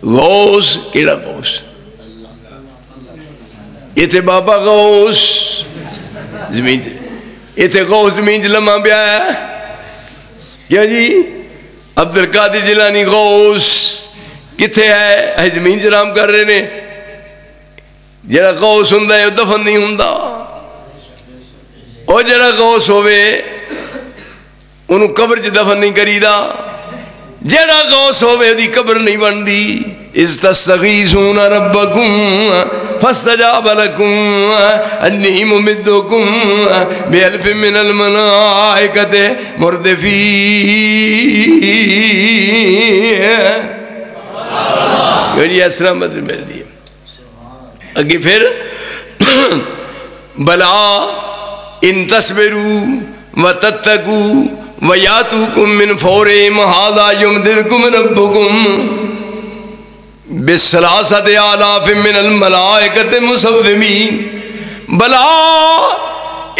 غوث کیڑا غوث؟ یہ تھے بابا غوث زمین, یہ تھے غوث زمین لمحہ پہ آیا. کیا جی عبد القادر جیلانی غوث کتھے ہے؟ زمین جرام کر رہے نے. جڑا غوث ہوندا ہے وہ دفن نہیں ہوندا. اور جڑا غوث ہوئے انہوں قبر چ دفن نہیں کریدا. جڑا غوث ہوئے دی قبر نہیں بندی. استستغیثون ربکم فاستجاب لکم انی ممدکم بألف من الملائکۃ مردفین. یہ اس طرح مدد مل دی. اگے پھر بلا ان تصبروا وتتقوا ویاتوکم من فورہم ھذا یمددکم ربکم بثلاثۃ آلاف من الملائکۃ مسومین. بلا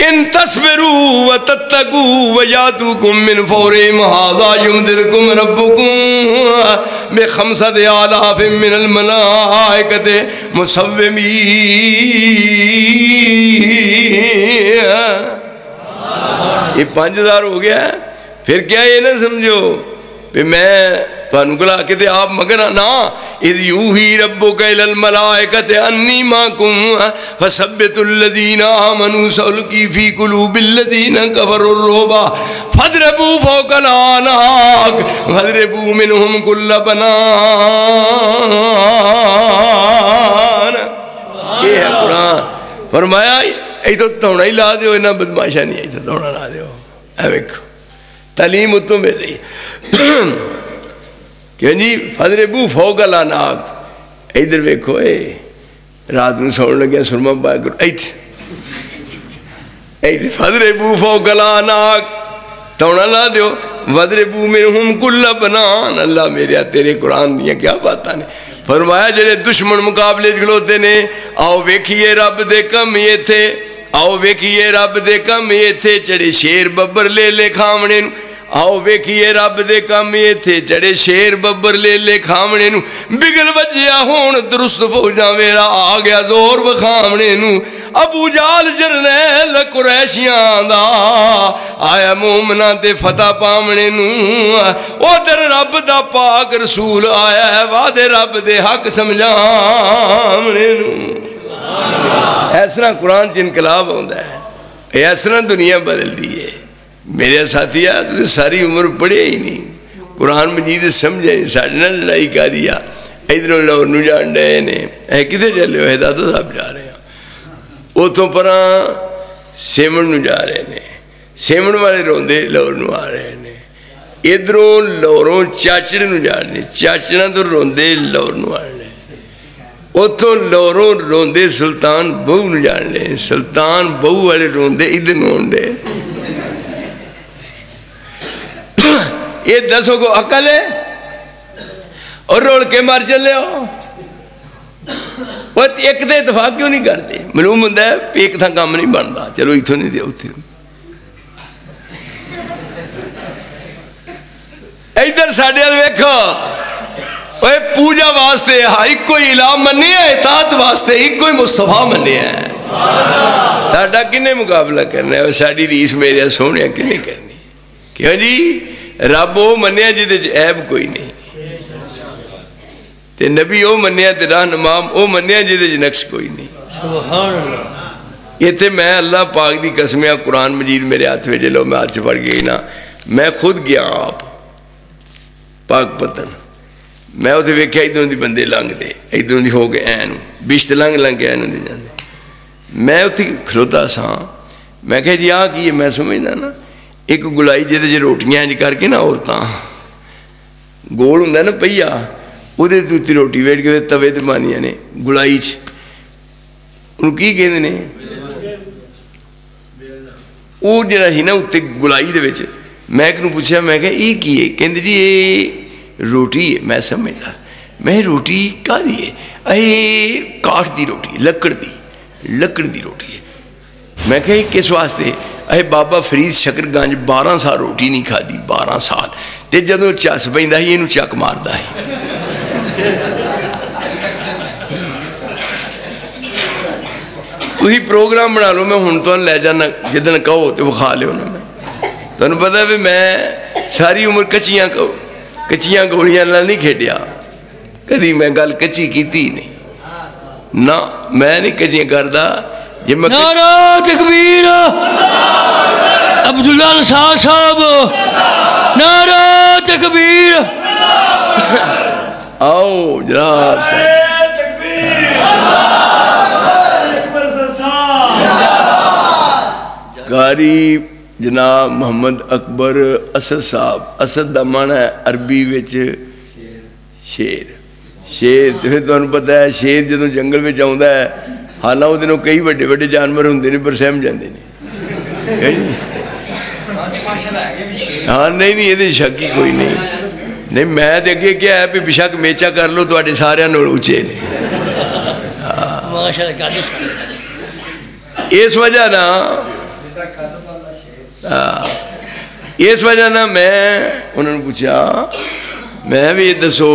ان تصبروا وتتقوا ویاتوکم من فورہم ھذا یمددکم ربکم بخمسۃ آلاف من الملائکۃ مسومین. یہ 5000 ہو گیا. پھر کیا یہ نہ سمجھو کہ میں تھانوں کلا کے تے آپ مگر نا. اذ یوحی ربک الی الملائکۃ انی معکم فثبتوا الذین آمنوا سألقی فی قلوب الذین کفروا الرعب فاضربوا فوق الأعناق واضربوا منهم کل بنان. یہ ہے قرآن. فرمایا ای تو توڑا ہی لا دیو, اینا بدماشا نہیں, ای تو توڑا لا دیو. اے ویکھو تعلیم اتوں مل رہی کیوں جی فضربو فوق الأعناق. ادھر ویکھو اے رات میں سوڑ لگیا سرما پایا کرو ایتھے ایتھے فضربو فوق الأعناق توڑا لا دیو. وضربو منہم کل بنان. اللہ میرے تیرے قرآن دیا کیا باتاں نے. فرمایا جڑے دشمن مقابلے کھلوتے نے آؤ ویکھیے رب دے کم یہ تھے, آؤ ویکھیے رب دے کم یہ تھے. چڑے شیر ببر لے لے کھامنے نو. آؤ ویکھیے رب دے کم یہ تھے. چڑے شیر ببر لے لے کھامنے نو. بگل بجیا ہون درست فوجاں ویرا آ گیا زور بخامنے نو. ابو جال جرنیل قریشیاں دا آیا مومنہ تے فتح پامنے نو. ادھر رب دا پاک رسول آیا ہے وعدے رب دے حق سمجھامنے نو. اس طرح قرآن چ انقلاب ہوتا ہے. اس طرح دنیا بدل دی ہے. میرے ساتھی تو ساری عمر پڑھے ہی نہیں. قرآن مجید سمجھے ساڑھے نہ لڑائی کا دیا ادھروں لاہور نو جان رہے نے اے کدھر چلے ہو ہدایت صاحب جا رہے ہیں اتوں پراں سیمن نو جا رہے ہیں سیمن والے روندے لاہور نو آ رہے ہیں ادھروں لاہوروں چاچڑے نو جا رہے ہیں چاچڑا تو روندے لاہور نو آ رہے ہیں اتوں لاہوروں روندے سلطان بہو نو جان رہے ہیں سلطان بہو والے روندے ادھر نو آندے یہ دسوں کو عقل ہے اور روڑ کے مار چلے ہو ایک تے اتفاق کیوں نہیں کرتے معلوم ہوتا ہے ایک تھا کام نہیں بنتا چلو اتوں نہیں دیا اتنے ادھر ساڈے وال ویکھو اوے پوجا واسطے ایک کوئی الہ منیا اطاعت واسطے ایک کوئی مصطفیٰ منیا ہے ساڈا کنے مقابلہ کرنا ہے ساڈی ریس میرے سونے کنے کرنی کیوں جی رب وہ منیا جہدے وچ عیب کوئی نہیں تے نبی وہ منیا تے راہنمام وہ منیا جہدے وچ نقص کوئی نہیں سبحان اللہ یہ تے میں اللہ پاک دی قسمیں قرآن مجید میرے ہاتھ میں لو میں ہاتھ سے پڑھ گئی نا میں خود گیا آپ پاک پتن میں اتنے ویکھیا ادھروں دی بندے لنگ دے ادھروں دی ہو گئے اینو بشت لنگ کے اینو دی جاندے میں اتنے کھلوتا سا میں کہا جی آ کی میں سمجھنا نا ایک گلائی جہدے جی روٹیاں انج کر کے نا عورتاں گول ہوندا نا پہیا اودے تے روٹی ویٹ کے توے تے مانیاں نے گلائی چ انہوں کی کہندے نے وہ جڑا ہی نا اتنے گلائی دے وچ میں ایک نو پوچھا میں کہا یہ کی ہے کہندے جی یہ روٹی ہے میں سمجھدا میں روٹی کا دی ہے اے کاٹ دی روٹی لکڑ دی روٹی ہے میں کہا یہ کس واسطے اے بابا فرید شکر گنج 12 سال روٹی نہیں کھا دی 12 سال تے جدوں چس پیندا ہی اینوں چک ماردا ہے تھی پروگرام بنا لو میں ہوں تو لے جانا جدن کہو تو وکھا لو نا میں تمہیں پتا بھی میں ساری عمر کچیاں گولیاں نہیں کھیڈیا کدی میں گل کچی کیتی نہیں نہ میں نہیں کچیاں کردا جی میں نعرہ تکبیر عبداللہ انصار صاحب نعرہ تکبیر آؤ جناب صاحب قاری جناب محمد اکبر اسد صاحب اسد دا معنی ہے عربی وچ شیر پھر تمہیں پتا ہے شیر جدوں جنگل میں آਉਂدا ہے حالانکہ وہ دنوں کئی بڑے بڑے جانور ہوندے نے پر سہم جاندے نے ہاں نہیں یہ شک ہی کوئی نہیں میں تے اگے کیا ہے بے شک میچا کر لو تواڈے سارے نال اونچے نے اس وجہ نا میں انہوں نے پوچھا میں بھی یہ دسو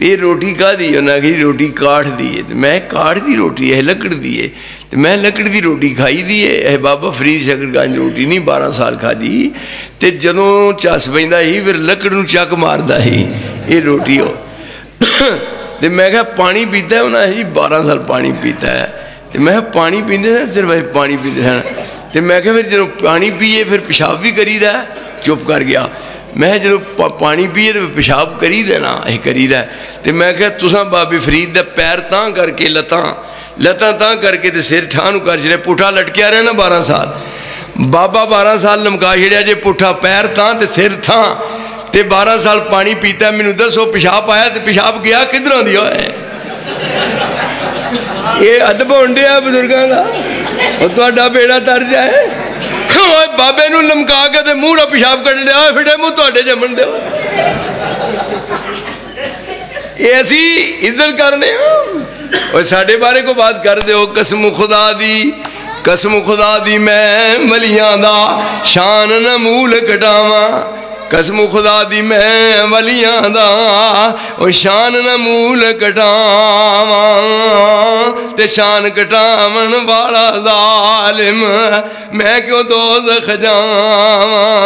یہ روٹی کا دی انہوں نے کہا روٹی کاٹ دی ہے میں کاٹ دی روٹی ہے لکڑ دی ہے تو میں لکڑ دی روٹی کھائی دی ہے بابا فرید شکر گنج روٹی نہیں 12 سال کھا دی تے جدوں چس پیندا ہی پھر لکڑ نو چک ماردا ہی یہ روٹی ہو تے میں کہا پانی پیتا ہے انہوں نے 12 سال پانی پیتا ہے تے میں پانی پیندے ہیں صرف پانی پیندے ہیں تے میں کہا پھر جدوں پانی پیے پھر پیشاب بھی کری دا ہے چپ کر گیا میں جدوں پانی پیے تو پیشاب کری دے نا یہ کری دا ہے تے میں کہا تساں بابے فرید دا پیر تاں کر کے لتاں تاں کر کے تے سر ٹھانو کر چھڑے پٹھا لٹکیا رہے نا 12 سال بابا 12 سال لمکا چھڑیا جے پٹھا پیر تاں تے سر تھاں تے 12 سال پانی پیتا ہے مینوں دسو پیشاب آیا تے پیشاب گیا کدھروں دی ہوئے یہ ادب ہونڈے ہے بزرگاں دا اور تہاڈا بیڑا تر جائے بابے نو لمکا کے تے منہ پیشاب کر لیا پھٹے منہ تہاڈے جمن دے یہ اسی عزت کرنے اور ساڈے بارے کو بات کر دے ہو قسم خدا دی میں ولیاں دا شان نمول کٹاواں قسم خدا دی میں ولیاں دا اور شان نمول کٹاواں تے شان کٹاون والا ظالم میں کیوں دوزخ جاواں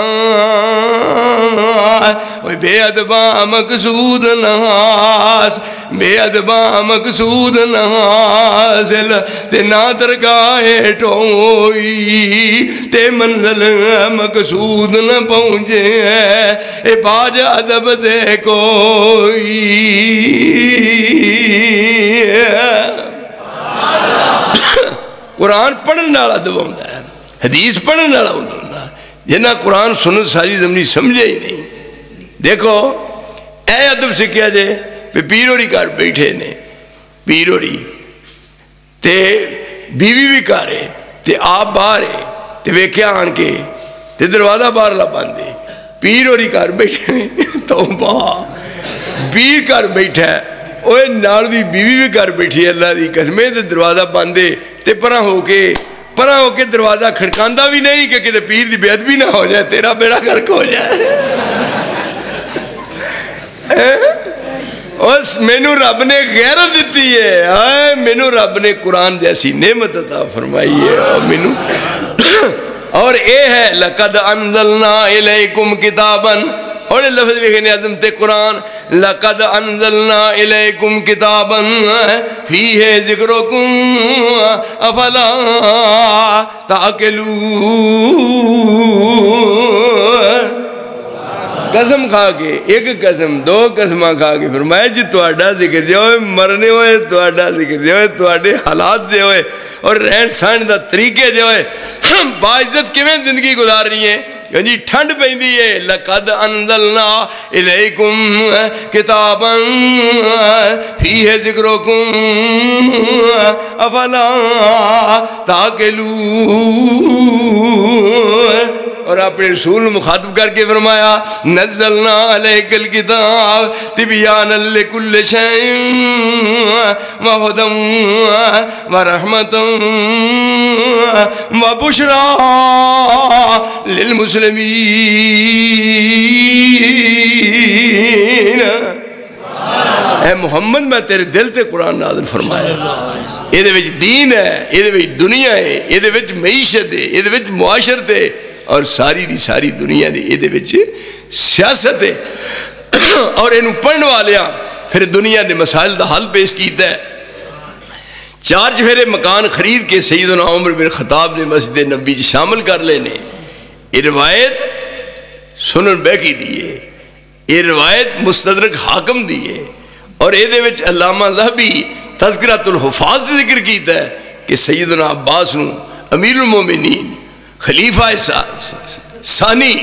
بے ادبا مقصود ناس بے ادبا مقصود نہ حاصل تے نہ درگاہ ٹوئی تے منزل مقصود نہ پہنچے اے باج ادب دے کوئی قرآن پڑھنے والا ادب ہوندا ہے حدیث پڑھنے والا ہوندا جنہ قرآن سنت ساری زمینی سمجھے ہی نہیں دیکھو اے ادب سکھیا جے پیروری کر بیٹھے نے پیروری تے بیوی بھی کارے تے آپ باہر ہے تے ویکھیا آن کے تے دروازہ باہر لا باندھے پیروری کر بیٹھے نے توبہ پیر کر بیٹھا ہے اوے نال دی بیوی بھی کر بیٹھی ہے اللہ دی قسم تے دروازہ باندھے تے پرا ہو کے دروازہ کھڑکاندہ بھی نہیں کہ کتے پیر دی بے ادبی نہ ہو جائے تیرا بیڑا گرک ہو جائے اس مینو رب نے غیرت دیتی ہے مینو رب نے قرآن جیسی نعمت عطا فرمائی ہے اور اے ہے لَقَدْ أَنزَلْنَا إِلَيْكُمْ كِتَابًا اور لفظ لکھنے عظم تے قرآن لَقَدْ أَنزَلْنَا إِلَيْكُمْ كِتَابًا فِيهِ ذِكْرُكُمْ أَفَلَا تَعْقِلُونَ قسم کھا کے ایک قسم دو قسمہ کھا کے فرمایا جی توڑا ذکر جو ہوئے مرنے ہوئے توڑا ذکر جو ہوئے توڑے حالات جو ہوئے اور رہن سہن دا طریقے جو ہوئے باعزت کیویں زندگی گزار رہی ہیں یعنی ٹھنڈ پہندی ہے لَقَدْ أَنزَلْنَا إِلَيْكُمْ كِتَابًا فِيهِ ذِكْرُكُمْ أَفَلَا تَعْقِلُونَ اور اپنے رسول مخاطب کر کے فرمایا نزلنا علیک الکتاب تبیانا لکل شیء وہدی ورحمتا وبشرا للمسلمین اے محمد میں تیرے دل تے قرآن نازل فرمایا یہ دے وچ دین ہے یہ دے وچ دنیا ہے یہ دے وچ معیشت ہے یہ دے وچ معاشرت ہے اور ساری دی ساری دنیا دی یہ دے وچ سیاست ہے اور انہوں پڑھنے والیاں پھر دنیا دے مسائل دا حل پیش کیتا ہے 4 چفیرے مکان خرید کے سیدنا عمر بن خطاب نے مسجد نبی شامل کر لینے یہ روایت سنن بیکی دیئے یہ روایت مستدرک حاکم دیئے اور یہ دے وچ علامہ ذہبی تذکرۃ الحفاظ ذکر کیتا ہے کہ سیدنا عباس نو امیر المومنین خلیفہ ثانی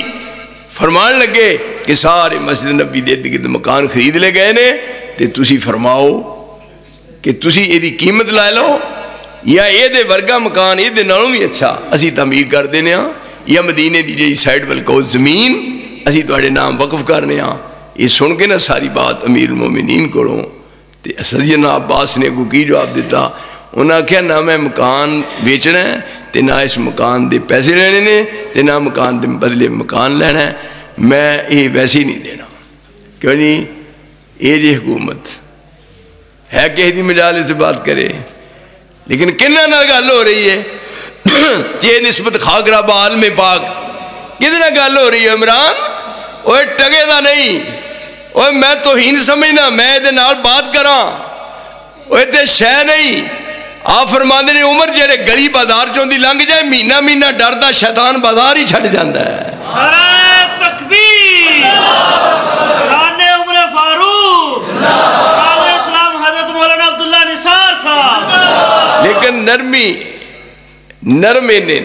فرمان لگے کہ سارے مسجد نبی دے ارد مکان خرید لے گئے نے تے تسی فرماؤ کہ تسی یہ دی قیمت لائے لو یا یہ دے ورگا مکان یہ دے نالوں بھی اچھا اسی تعمیر کر دینے ہاں یا مدینے دی جی سائڈ والکو زمین اسی توڑے نام وقف کرنے ہاں یہ سن کے نہ ساری بات امیر المومنین کروں تے سیدنا عباس نے کو کی جواب دیتا انہاں کیا نہ میں مکان بیچنا ہے تے نہ اس مکان دے پیسے لینے نے تے نہ مکان دے بدلے مکان لینا ہے میں یہ ویسے ہی نہیں دینا کیوں نہیں یہ جی حکومت ہے کہ دی مجالے سے بات کرے لیکن کنہ نہ گل ہو رہی ہے چے نسبت خاگرہ بال میں پاک کتنا گل ہو رہی ہے عمران اوہ ٹگے دا نہیں اوہ میں تو ہی نہیں سمجھنا میں دے نال بات کراں اوہ تے شہ نہیں آپ فرماندے نے عمر جڑے گلی بازار چوں دی لنگ جائے مہینہ مہینہ ڈردا شیطان بازار ہی چھڑ جاندا ہے نعرہ تکبیر شان عمر فاروق علیہ السلام حضرت مولانا عبداللہ نثار صاحب لیکن نرمے نے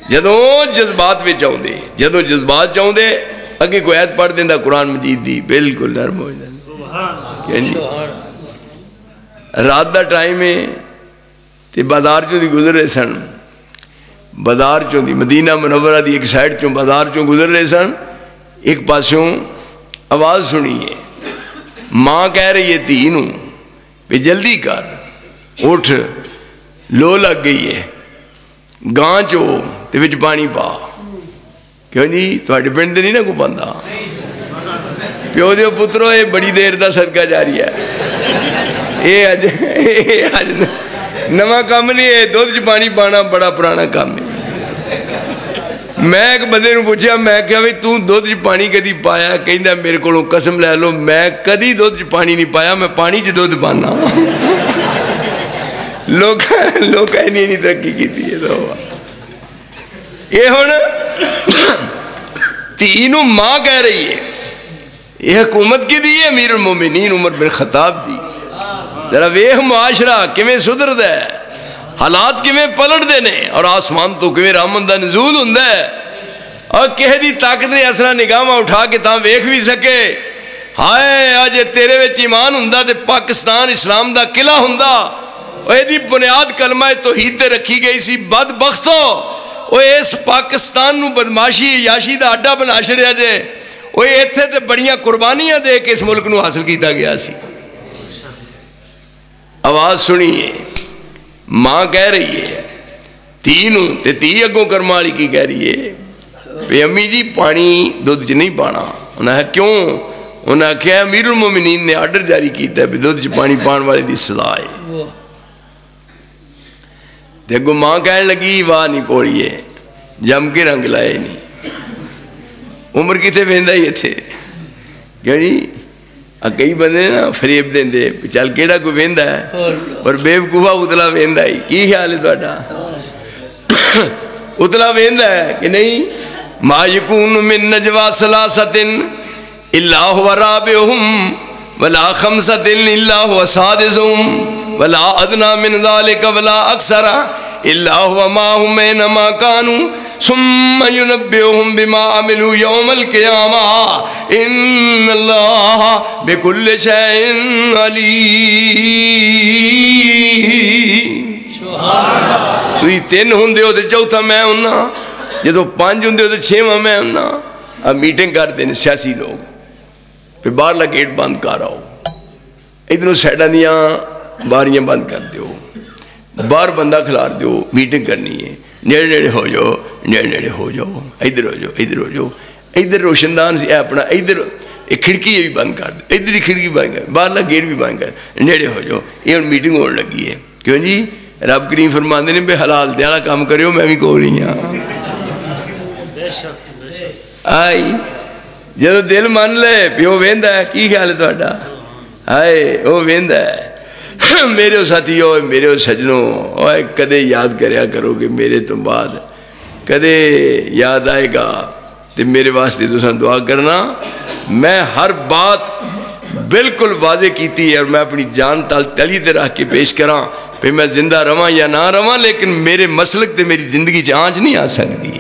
جدوں جذبات میں چاہوں دے جدوں جذبات چاہوں دے اگے کوئی آیت پڑھ دیندہ قرآن مجید دی بالکل نرم ہو جائے رات دا ٹائم ہے تے بازار چوں دی گزر رہے سن بازار چوں دی مدینہ منورہ دی ایک سائڈ چوں بازار چوں گزر رہے سن ایک پاسوں آواز سنی ہے ماں کہہ رہی ہے تینوں پہ جلدی کر اٹھ لو لگ گئی ہے گاں چو تے وچ پانی پا کیوں نہیں تھوڑے پنڈ نہیں نا کو بندہ پیو دیو پترو یہ بڑی دیر دا صدقہ جاری ہے نواں کام نہیں ہے، دودھ چ پانی پانا بڑا پرانا کام ہے۔ میں ایک بندے نو پوچھا، میں کہا بھی تو دودھ چ پانی کدی پایا؟ کہندا میرے کولوں قسم لے لو میں کدی دودھ چ پانی نہیں پایا، میں پانی چ دودھ پانا۔ لوگ نہیں ترقی کی یہ ہوں تھی نو ماں کہہ رہی ہے، یہ حکومت کی دی ہے امیر المومنین عمر بن خطاب دی۔ ذرا ویکھ معاشرہ کیویں سدھردا ہے، حالات کیویں پلٹ دے نے، اور آسمان تو کیویں رحمت دا نزول ہوندا ہے، اور کہے دی طاقت نے اسرا نگاہاں اٹھا کے تاں ویکھ بھی سکے۔ ہائے اج تیرے وچ ایمان ہوندا تے پاکستان اسلام دا قلعہ ہوندا، اوہ دی بنیاد کلمہ توحید تے رکھی گئی سی۔ بدبختو اوہ اس پاکستان نو بدماشی عیاشی دا اڈا بنا چھڑیا جے، اوہ ایتھے تے بڑیاں قربانیاں دے کے اس ملک نو حاصل کیتا گیا سی۔ آواز سنیے، ماں کہہ رہی ہے تھی نو، تے تھی اگوں کرما والی کی کہہ رہی ہے پہ امی جی پانی دودھ چ نہیں پانا۔ انہاں کیوں؟ انہاں کہا امیر المومنین نے آرڈر جاری کیتا ہے دودھ چ پانی پان والے دی سزا ہے۔ دیکھو ماں کہنے لگی واہ نہیں پوڑیے، جم کے رنگ لائے نہیں، عمر کتے ویندا ہی تھے کہ جی کئی بندے نا فریب دیں دے چل کیڑا کوئی ویندا ہے، اور بیوقوفا اتلا ویندا ہی۔ کی خیال ہے تہاڈا؟ اتلا ویندا ہے کہ نہیں؟ ما یکون من نجوا ثلاثۃ الا هو رابعهم ولا خمسۃ الا هو سادسهم ولا ادنى من ذلك ولا اکثر الا هو معهم اينما كانوا ثم ينبئهم بما عملوا يوم القيامة ان الله بكل شيء عليم۔ تو یہ تین ہوندے ہو تے چوتھا میں ہونا، جدو پانچ ہوندے ہو تے چھواں میں ہونا۔ اب میٹنگ کر دیں سیاسی لوگ، پھر باہر لا گیٹ بند کر آؤ، ادھروں سائڈاں دیاں باریاں بند کر دیو، باہر بندہ کھلار دیو، میٹنگ کرنی ہے، نیڑے نیڑے ہو جاؤ، نیڑے نیڑے ہو جاؤ، ادھر ہو جاؤ، ادھر ہو جاؤ، ادھر روشن دان سے اپنا ادھر ایک کھڑکی بھی بند کر دو، ادھر ہی کھڑکی بند کر، باہر لا گیٹ بھی بند کر، نیڑے ہو جاؤ۔ یہ میٹنگ ہونے لگی ہے، کیوں جی؟ رب کریم فرماندے نے بے حلال دیالا کام کریو، میں بھی کول نہیں ہاں۔ آئی جدو دل مان لے پیو ویندا ہے، کی خیال ہے تہاڈا؟ ہائے وہ ویندا ہے۔ میرے ساتھیو، میرے سجنوں، اوے کدے یاد کریا کرو کہ میرے تو بعد کدے یاد آئے گا تو میرے واسطے تساں دعا کرنا۔ میں ہر بات بالکل واضح کیتی ہے، اور میں اپنی جان تلی تے رکھ کے پیش کراں پہ میں زندہ رواں یا نہ رواں، لیکن میرے مسلک تے میری زندگی چ آنچ نہیں آ سکتی۔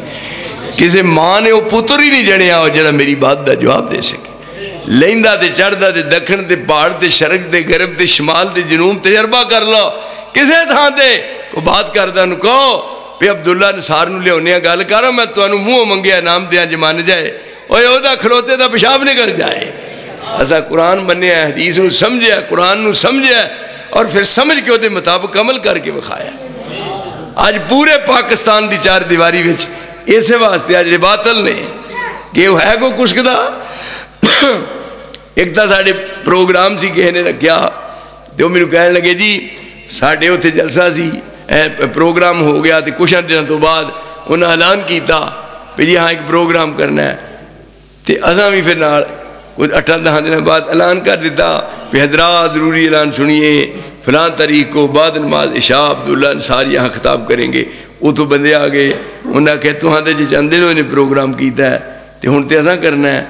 کسی ماں نے وہ پتر ہی نہیں جنیا ہو جڑا میری بات دا جواب دے سکے۔ لیندا تے چڑھدا تے دکھن تے پہاڑ تے شرق تے غرب تے شمال تے جنوب تجربہ کر لو، کسے تھاں تے کو بات کردہ نو کہو پہ عبداللہ نصار نو لے ہونیا گل کرو، میں تو انو منہ منگیا نام دیا جمان جائے، اوہ او دا کھلوتے دا پیشاب نکل جائے۔ ایسا قرآن بنیا، حدیث نو سمجھیا، قرآن نو سمجھیا، اور پھر سمجھ کے دے مطابق عمل کر کے بکھایا۔ آج پورے پاکستان دی چار دیواری وچ اسے واسطے آج باطل نے کہ وہ ہے کو کشکدہ۔ ایک تا ساڑھے پروگرام سی کہنے رکھیا، تو میں نے کہنے لگے جی ساڑھے ہوتے جلسہ سی پروگرام ہو گیا، تو کچھ دنوں تو بعد انہوں نے اعلان کیتا پہ جی ہاں ایک پروگرام کرنا ہے، تو ازاں بھی پھر نال کچھ 8-10 دن بعد اعلان کر دیتا پہ حضرات ضروری اعلان سنیے، فلان تاریخ کو بعد نماز عشاء عبداللہ نصار یہاں خطاب کریں گے۔ وہ تو بندے آگئے، انہوں نے کہا تو ہاں دے جی چند دنوں نے پروگرام کیتا ہے، تو ہون تے ازاں کرنا ہے،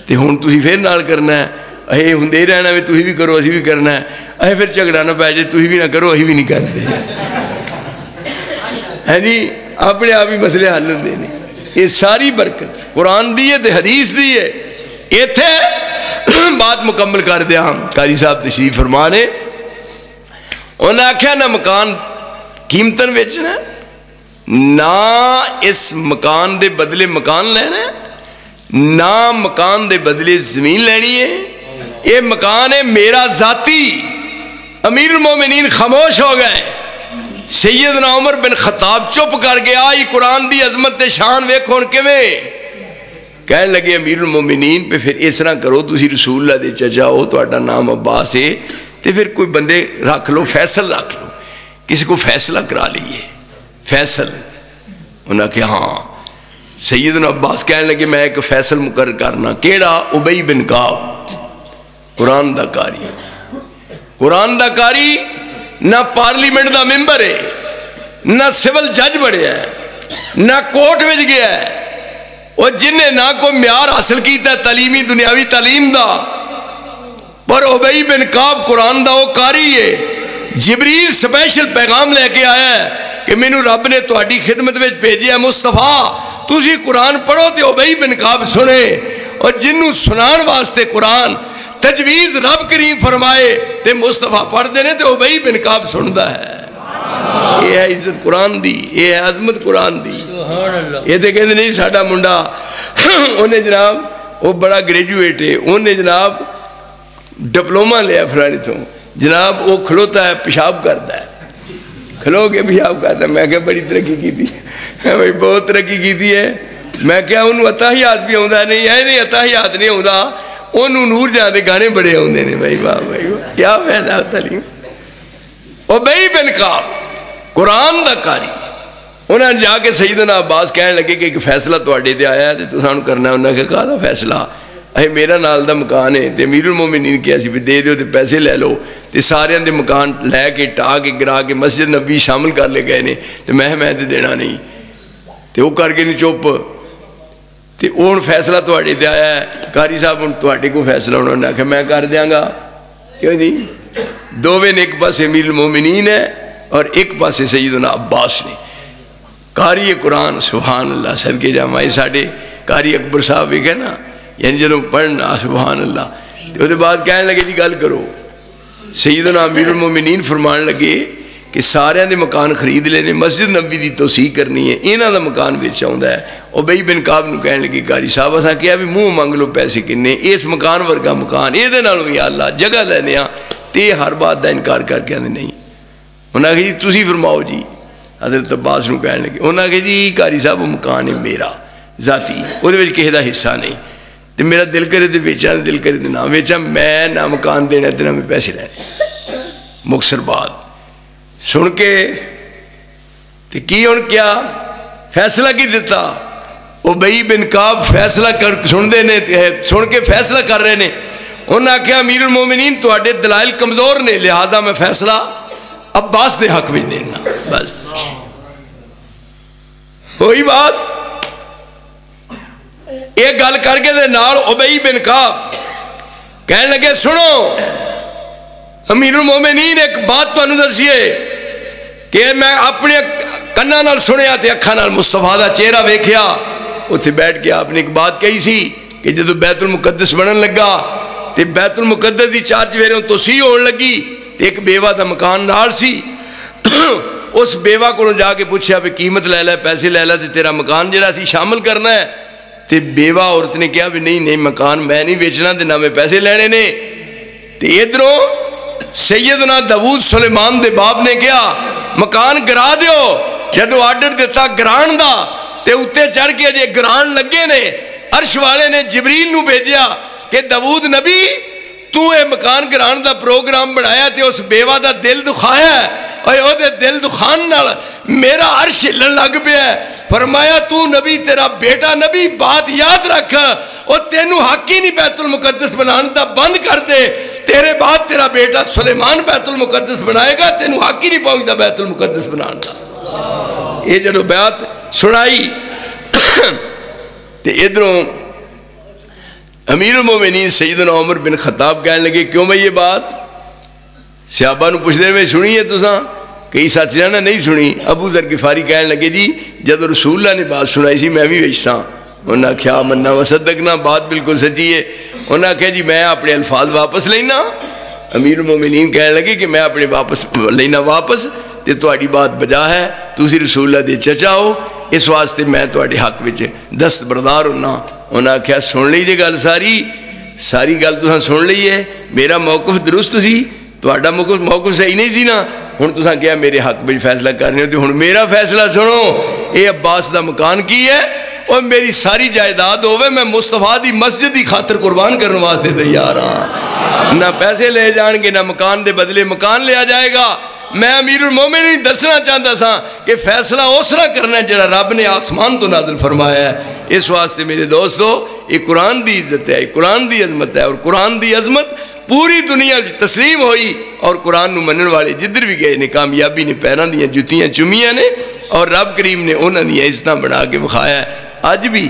تو ہون تو ہی پھر نال کرنا ہے، اے ہون دے رہنا ہے تو ہی بھی کرو، اسی بھی کرنا ہے، اے پھر جھگڑا نہ پہ جائے تو ہی بھی نہ کرو، اسی بھی نہیں کرتے ہے جی، اپنے آپ ہی مسئلے حل ہوندے نے۔ یہ ساری برکت قرآن دی ہے تے حدیث دی ہے۔ یہ تھے بات مکمل کر دیا ہم، قاری صاحب تشریف فرمانے، انہوں نے آکھیا نہ مکان قیمتن بیچنا، نہ اس مکان دے بدلے مکان لینا، نہ مکان دے بدلے زمین لینی ہے، یہ مکان ہے میرا ذاتی۔ امیر المومنین خاموش ہو گئے، سیدنا عمر بن خطاب چپ کر گیا، یہ قرآن دی عظمت شان ویکھو ان کے میں کہنے لگے امیر المومنین پہ پھر اس طرح کرو، تسی رسول اللہ دے چچا ہو، تو اٹھا نام عباس ہے، تو پھر کوئی بندے رکھ لو، فیصل رکھ لو کسی کو فیصلہ کرا لیے فیصل. انہوں نے کہا ہاں. سیدنا عباس کہنے لگے میں ایک فیصل مقرر کرنا. کیڑا؟ ابئی بن کعب قرآن دا کاری. قرآن دا کاری نہ پارلیمنٹ دا ممبر ہے نہ سول جج بڑھیا ہے نہ کوٹ وچ گیا ہے اور جن نے نہ کوئی معیار حاصل کیتا تعلیمی دنیاوی تعلیم دا پر ابئی بن کعب قرآن دا وہ کاری ہے. جبریل سپیشل پیغام لے کے آیا ہے کہ مینوں رب نے تہاڈی خدمت وچ بھیجیا مصطفیٰ تسی قرآن پڑھو تے ابئی بن کعب سنے. اور جنوں سنان واسطے قرآن تجویز رب کریم فرمائے تے مصطفیٰ پڑھتے ہیں تے ابئی بن کعب سنتا ہے. یہ ہے عزت قرآن دی, یہ ہے عظمت قرآن دی. یہ تو کہتے نہیں ساڈا منڈا انہیں جناب وہ بڑا گریجویٹ ہے, انہیں جناب ڈپلوما لیا فلانی تو جناب وہ کھلوتا ہے پیشاب کرتا ہے, کھلو کے پیشاب کرتا ہے. میں کہا بڑی ترقی کی تھی بھائی, بہت ترقی کی تھی ہے. میں کہا انہوں اتحیات بھی آتا نہیں ہے, نہیں اتحیات نہیں آتا, انہوں نور جہاں دے گانے بڑے آتے ہیں. بھائی واہ بھائی واہ, کیا فائدہ تعلیم. ابئی بن کعب قرآن دا کاری. انہوں نے جا کے سیدنا عباس کہنے لگے کہ ایک فیصلہ تواڈے تے آیا ہے تے تساں کرنا ہے. انہوں نے کہا دا فیصلہ اے میرا نال دا مکان ہے تے امیر المومنین کیا سی دے دیو تے پیسے لے لو تے سارے دے مکان لے کے ٹا کے گرا کے مسجد نبی شامل کر لے گئے نے تے میں تے دینا نہیں تے وہ کر کے نہیں چپ تے اون فیصلہ تواڈے تے آیا ہے قاری صاحب ہن تواڈے کو فیصلہ. انہوں نے کہا میں کر دیاں گا. کیوں نہیں, دوویں نے ایک پاسے امیر المومنین ہے اور ایک پاسے سیدنا عباس نے. قاری قرآن سبحان اللہ صدقے جامعی ساڑھے قاری اکبر صاحب بھی کہنا یعنی جنہوں پڑھنا سبحان اللہ. تو دے بعد کہنے لگے جی گل کرو. سیدنا امیر المومنین فرمان لگے کہ سارے دے مکان خرید لینے, مسجد نبی دی توسیع کرنی ہے, انہاں دا مکان بیچ آؤندا ہے. ابئی بن کعب نو کہنے لگے قاری صاحب اساں کیا بھی منہ مانگ لو پیسے کنے, اس مکان ورگا مکان اے دے نالوں یا اللہ جگہ لینے ہاں تے ہر بات دا انکار کر کے آندے نہیں. انہاں کہ جی تسی فرماؤ جی. حضرت عباس نو کہنے لگے, انہاں کہ جی قاری صاحب وہ مکان ہے میرا ذاتی, وہ دے وچ کسی دا حصہ نہیں تے میرا دل کرے تے بیچاں دل کرے تے نہ بیچاں, میں نہ مکان دینا تے نہ میں پیسے لینے. مختصر بات سن کے تے کی ہن کیا فیصلہ کی دیتا. ابئی بن کعب فیصلہ کر سن دے نے سن کے فیصلہ کر رہے نے. انہاں کہا امیر المومنین تواڈے دلائل کمزور نے لہذا میں فیصلہ عباس دے حق میں دینا. بس وہی بات. ایک گل کر کے دے نال ابئی بن کعب کہنے لگے سنو امیر المومنین ایک بات تو انہوں دسیے کہ میں اپنے کناں نال سنیا تے اکھاں نال مصطفیٰ دا چہرہ ویکھیا. اتھے بیٹھ کے آپ نے ایک بات کہی سی کہ جدو بیت المقدس بنن لگا تے بیت المقدس دی چار چویروں توسیع ہون لگی تے ایک بیوہ دا مکان نال سی. اس بیوہ کو جا کے پوچھا بھی قیمت لے لے پیسے لے لے تے تیرا مکان جڑا سی شامل کرنا ہے. تے بیوہ عورت نے کہا بھی نہیں مکان میں نہیں بیچنا تے نہ میں پیسے لینے نے. تے ادھروں سیدنا داؤد سلیمان دے باپ نے کہا مکان گرا دیو. جدو آرڈر دیتا گران دا تے اتے چڑھ کے جے گران لگے نے عرش والے نے جبریل نو بھیجیا کہ داؤد نبی تو اے مکان گران دا پروگرام بڑھایا تے اس بیوہ دا دل دکھایا ہے اور او دے دل دکھان نال میرا عرش ہلن لگ پیا ہے. فرمایا تو نبی تیرا بیٹا نبی بات یاد رکھ اور تینوں حق ہی نہیں بیت المقدس بنانا دا بند کر دے. تیرے بعد تیرا بیٹا سلیمان بیت المقدس بنائے گا, تینوں حق ہی نہیں پہنچتا بیت المقدس بنانا دا. یہ جدو بیعت سنائی تے ادھروں امیر المومنین سیدنا عمر بن خطاب کہنے لگے کیوں میں یہ بات صحابہ نو پوچھ دے میں سنی ہے تساں کئی ساتھیاں نے نہیں سنی. ابو ذر غفاری کہنے لگے جی جب رسول اللہ نے بات سنائی سی میں بھی ویچتا. انہوں نے کیا مننا وصدقنا, بات بالکل سچی ہے. انہوں نے کہا جی میں اپنے الفاظ واپس لینا. امیر المومنین کہنے لگے کہ میں اپنے واپس لینا واپس تے تواڈی بات بجا ہے, تسی رسول اللہ دے چچا ہو, اس واسطے میں تواڈے حق وچ دستبردار ہونا. انہوں نے کہا سن لیجیے گل ساری گل تساں سن لی ہے, میرا موقف درست سی, تواڈا موقف صحیح نہیں سی نا. ہن تساں کیا میرے حق وچ فیصلہ کرنے ہو تے ہن میرا فیصلہ سنو. اے عباس دا مکان کی ہے اور میری ساری جائیداد ہوئے میں مصطفیٰ دی مسجد دی خاطر قربان کرنے واسطے تیار ہاں. نہ پیسے لے جان گے نہ مکان دے بدلے مکان لیا جائے گا, میں امیر المومنین دسنا چاہتا سا کہ فیصلہ اس طرح کرنا ہے جڑا رب نے آسمان تو نازل فرمایا ہے۔ اس واسطے میرے دوستو یہ قرآن دی عزت ہے، قرآن دی عظمت ہے، اور قرآن دی عظمت پوری دنیا تسلیم ہوئی، اور قرآن نو منن والے جدھر بھی گئے نے کامیابی نے پیران دیاں جتیاں چمیاں نے، اور رب کریم نے انہاں دیاں عزتاں بنا کے بکھایا ہے۔ آج بھی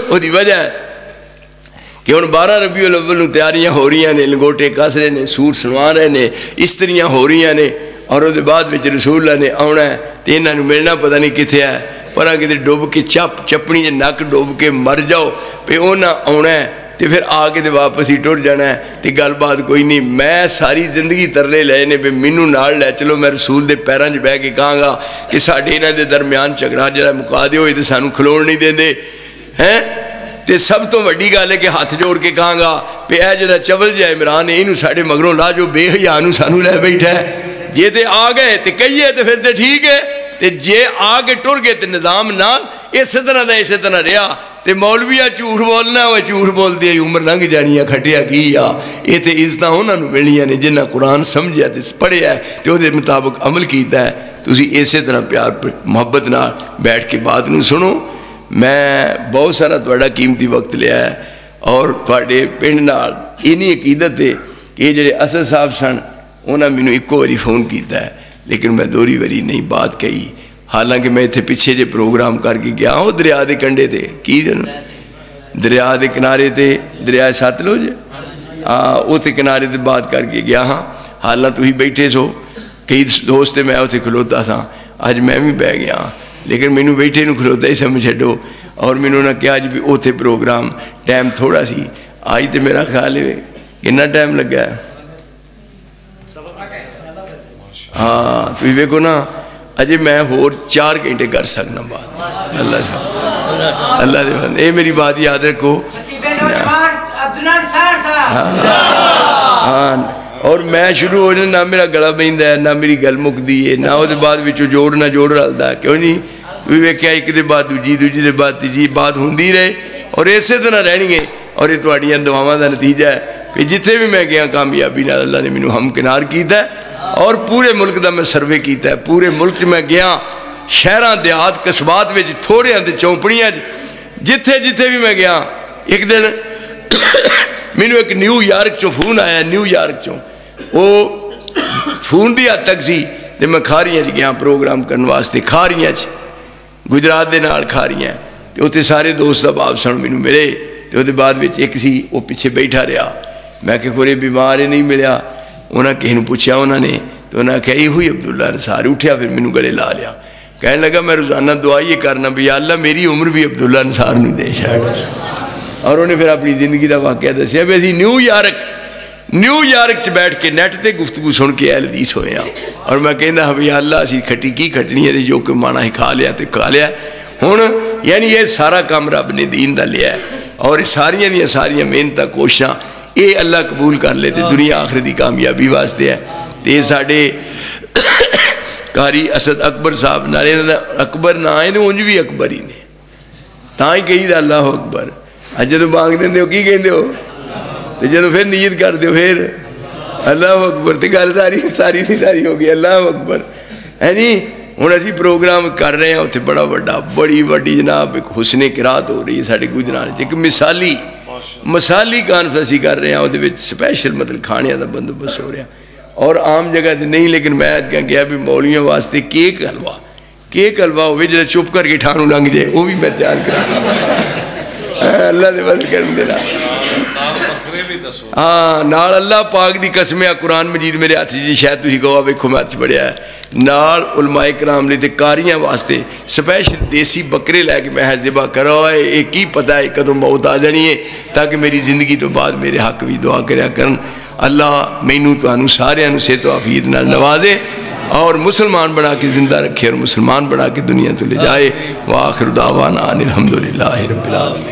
وہ دی وجہ ہے کہ ان 12 ربیع الاول نو تیاریاں ہو رہی ہیں، لنگوٹے کس رہے نے، سوٹ سنوا رہے نے، استریاں ہو رہی ہیں، اور وہ بعد وچ رسول اللہ نے آنا ہے تے انہاں نو ملنا پتہ نہیں کتھے ہے، پرا کتے ڈوب کے چپنی جے نک ڈوب کے مر جاؤ پہ انہاں آنا ہے تے پھر آ کے واپس ہی ٹر جانا ہے تے گل بات کوئی نہیں۔ میں ساری زندگی ترلے لے نے بھی مینوں نال لے چلو، میں رسول دے پیراں 'چ بہ کے کہاں گا کہ ساڈے انہاں دے درمیان جھگڑا جڑا مکا دیو تے سانوں کھلوڑ نہیں دیندے ہیں۔ تے سب تو وڈی گل ہے کہ ہاتھ جوڑ کے کہاں گا پہ اے جڑا چول جا عمران ہے اینوں ساڈے مگروں لا جو بے حیا نوں سانوں لے بیٹھا ہے۔ جے تے آ گئے تے کہیے تے پھر تے ٹھیک ہے، تے جے آ کے ٹر گئے تے نظام نال اسی طرح دا اسی طرح رہا تے مولویہ جھوٹ بولنا وہ جھوٹ بول دیا عمر لنگ جانی ہے کھٹیا کی یا یہ تے عزتاں انہاں نوں ملنیاں نے جنہاں قرآن سمجھیا تے پڑھیا ہے تے اودے مطابق عمل کیتا ہے۔ تسی اسی طرح پیار محبت نال بیٹھ کے بات نوں سنو۔ میں بہت سارا تہاڈا قیمتی وقت لیا ہے، اور تہاڈے پنڈ نال اینی عقیدت ہے کہ یہ جڑے اسد صاحب سن انہاں مینوں اکو واری فون کیتا ہے، لیکن میں دوہری واری نہیں بات کہی، حالانکہ میں اتنے پیچھے جے پروگرام کر کے گیا ہوں دریا دے کنڈے تے کی جنو دریا دے کنارے تے دریائے ساتلوج اتنے کنارے تے بات کر کے گیا ہاں، حالانکہ تھی بیٹھے سو کئی دوست میں اتنے کھلوتا تھا، اج میں بھی بہ گیا لیکن مینوں بیٹھے نوں کھلوتا ہی سمجھ چھڈو، اور مینوں نہ کہ اج بھی اتنے پروگرام ٹائم تھوڑا سی آج تے میرا خیال ہے کتنا ٹائم لگا ہے، ہاں تھی ویکو نا اجے میں ہور 4 گھنٹے کر سکنا بات اللہ دے بندے، اے میری بات یاد رکھو۔ ہاں اور میں شروع ہو جانا، نہ میرا گلا بہندا ہے، نہ میری گل مکدی ہے، نہ وہ بعد وچوں جوڑ نہ جوڑ رلدا ہے، کیوں نہیں؟ تھی ویکھیا ایک دے بعد دوجی، دوجی دے بعد تیجی، بات ہوندی رہے اور اسی طرح رہنی ہے، اور یہ تہاڈیاں دعاواں دا نتیجہ ہے کہ جتھے بھی میں گیا کامیابی نال اللہ نے مینوں ہمکنار کیتا ہے، اور پورے ملک دا میں سروے کیتا ہے، پورے ملک میں گیا شہراں دیہات قصبات وچ تھوڑیاں تے چوپڑیاں جتھے جتھے بھی میں گیا۔ ایک دن مینوں ایک نیو یارک چوں فون آیا، نیو یارک چوں وہ فون دی حد تک سی تے میں کھاریاں گیا پروگرام کرن واسطے، کھاریاں گجرات دے نال کھاریاں تے اوتھے سارے دوست احباب سن مینوں ملے تے اودے بعد وچ ایک سی وہ پیچھے بیٹھا رہا، میں کہ کوئی بیمار ہی نہیں ملیا، انہاں کسی نے پوچھا انہاں نے تو انہاں کہا یہ ہوئی عبداللہ نثار، اٹھیا پھر مینوں گلے لا لیا، کہنے لگا میں روزانہ دعا یہ کرنا بھی یا اللہ میری عمر بھی عبداللہ نثار نہیں دے چھاڑ، اور انہیں پھر اپنی زندگی دا واقعہ دسیا بھی اسی نیو یارک بیٹھ کے نیٹ تے گفتگو سن کے اہل حدیث ہوئے ہیں، اور میں کہنا ہاں بھی اللہ اسی کھٹی کی کھٹنی ہے جو کہ مانا ہی کھا لیا تے کھا لیا ہن، یعنی یہ سارا کام رب نے دین دا لیا ہے، اور ساریاں دیاں ساریاں محنتاں کوششاں اے اللہ قبول کر لے تے دنیا آخرت دی کامیابی واسطے ہے۔ تے ساڈے قاری اسد اکبر صاحب نالے اکبر نہ آئے تو انج بھی اکبر ہی نے تاں ہی کہی دا اللہ اکبر، اج جدوں مانگ دیندے ہو کی کہندے ہو تے جدوں پھر نیت کر دیو پھر اللہ اکبر، تے گل ساری ہو گئی اللہ اکبر، یعنی ہن اسی پروگرام کر رہے ہیں اتنے بڑا بڑی وڈی جناب ایک حسن قرات ہو رہی ہے ساڈے گجران وچ، ایک مثالی کانفرنس کر رہے ہیں، وہ سپیشل مطلب کھانے کا بندوبست ہو رہا اور عام جگہ تے نہیں، لیکن میں گیا بھی مولویوں واسطے کیک حلوہ ہوئے جڑا چپ کر کے ٹھانوں لنگ جائے وہ بھی میں تیار کرا اللہ دے بس کرن دینا۔ ہاں نال اللہ پاک دی قسم ہے، قرآن مجید میرے ہاتھ جی شاید تھی کہو ویکھو میں ہاتھ پڑھیا ہے، نال علماء کرام لی تے کاریاں واسطے سپیشل دیسی بکرے لے کے میں ذبح کرو، یہ کی پتہ ہے کدوں موت آ جانی ہے، تاکہ میری زندگی تو بعد میرے حق بھی دعا کریا کرن، اللہ مینوں تانوں سارے صحت و عافیت نال نوازے اور مسلمان بنا کے زندہ رکھے اور مسلمان بنا کے دنیا تو لے جائے۔ وآخر دعوانا ان الحمدللہ رب العالمین۔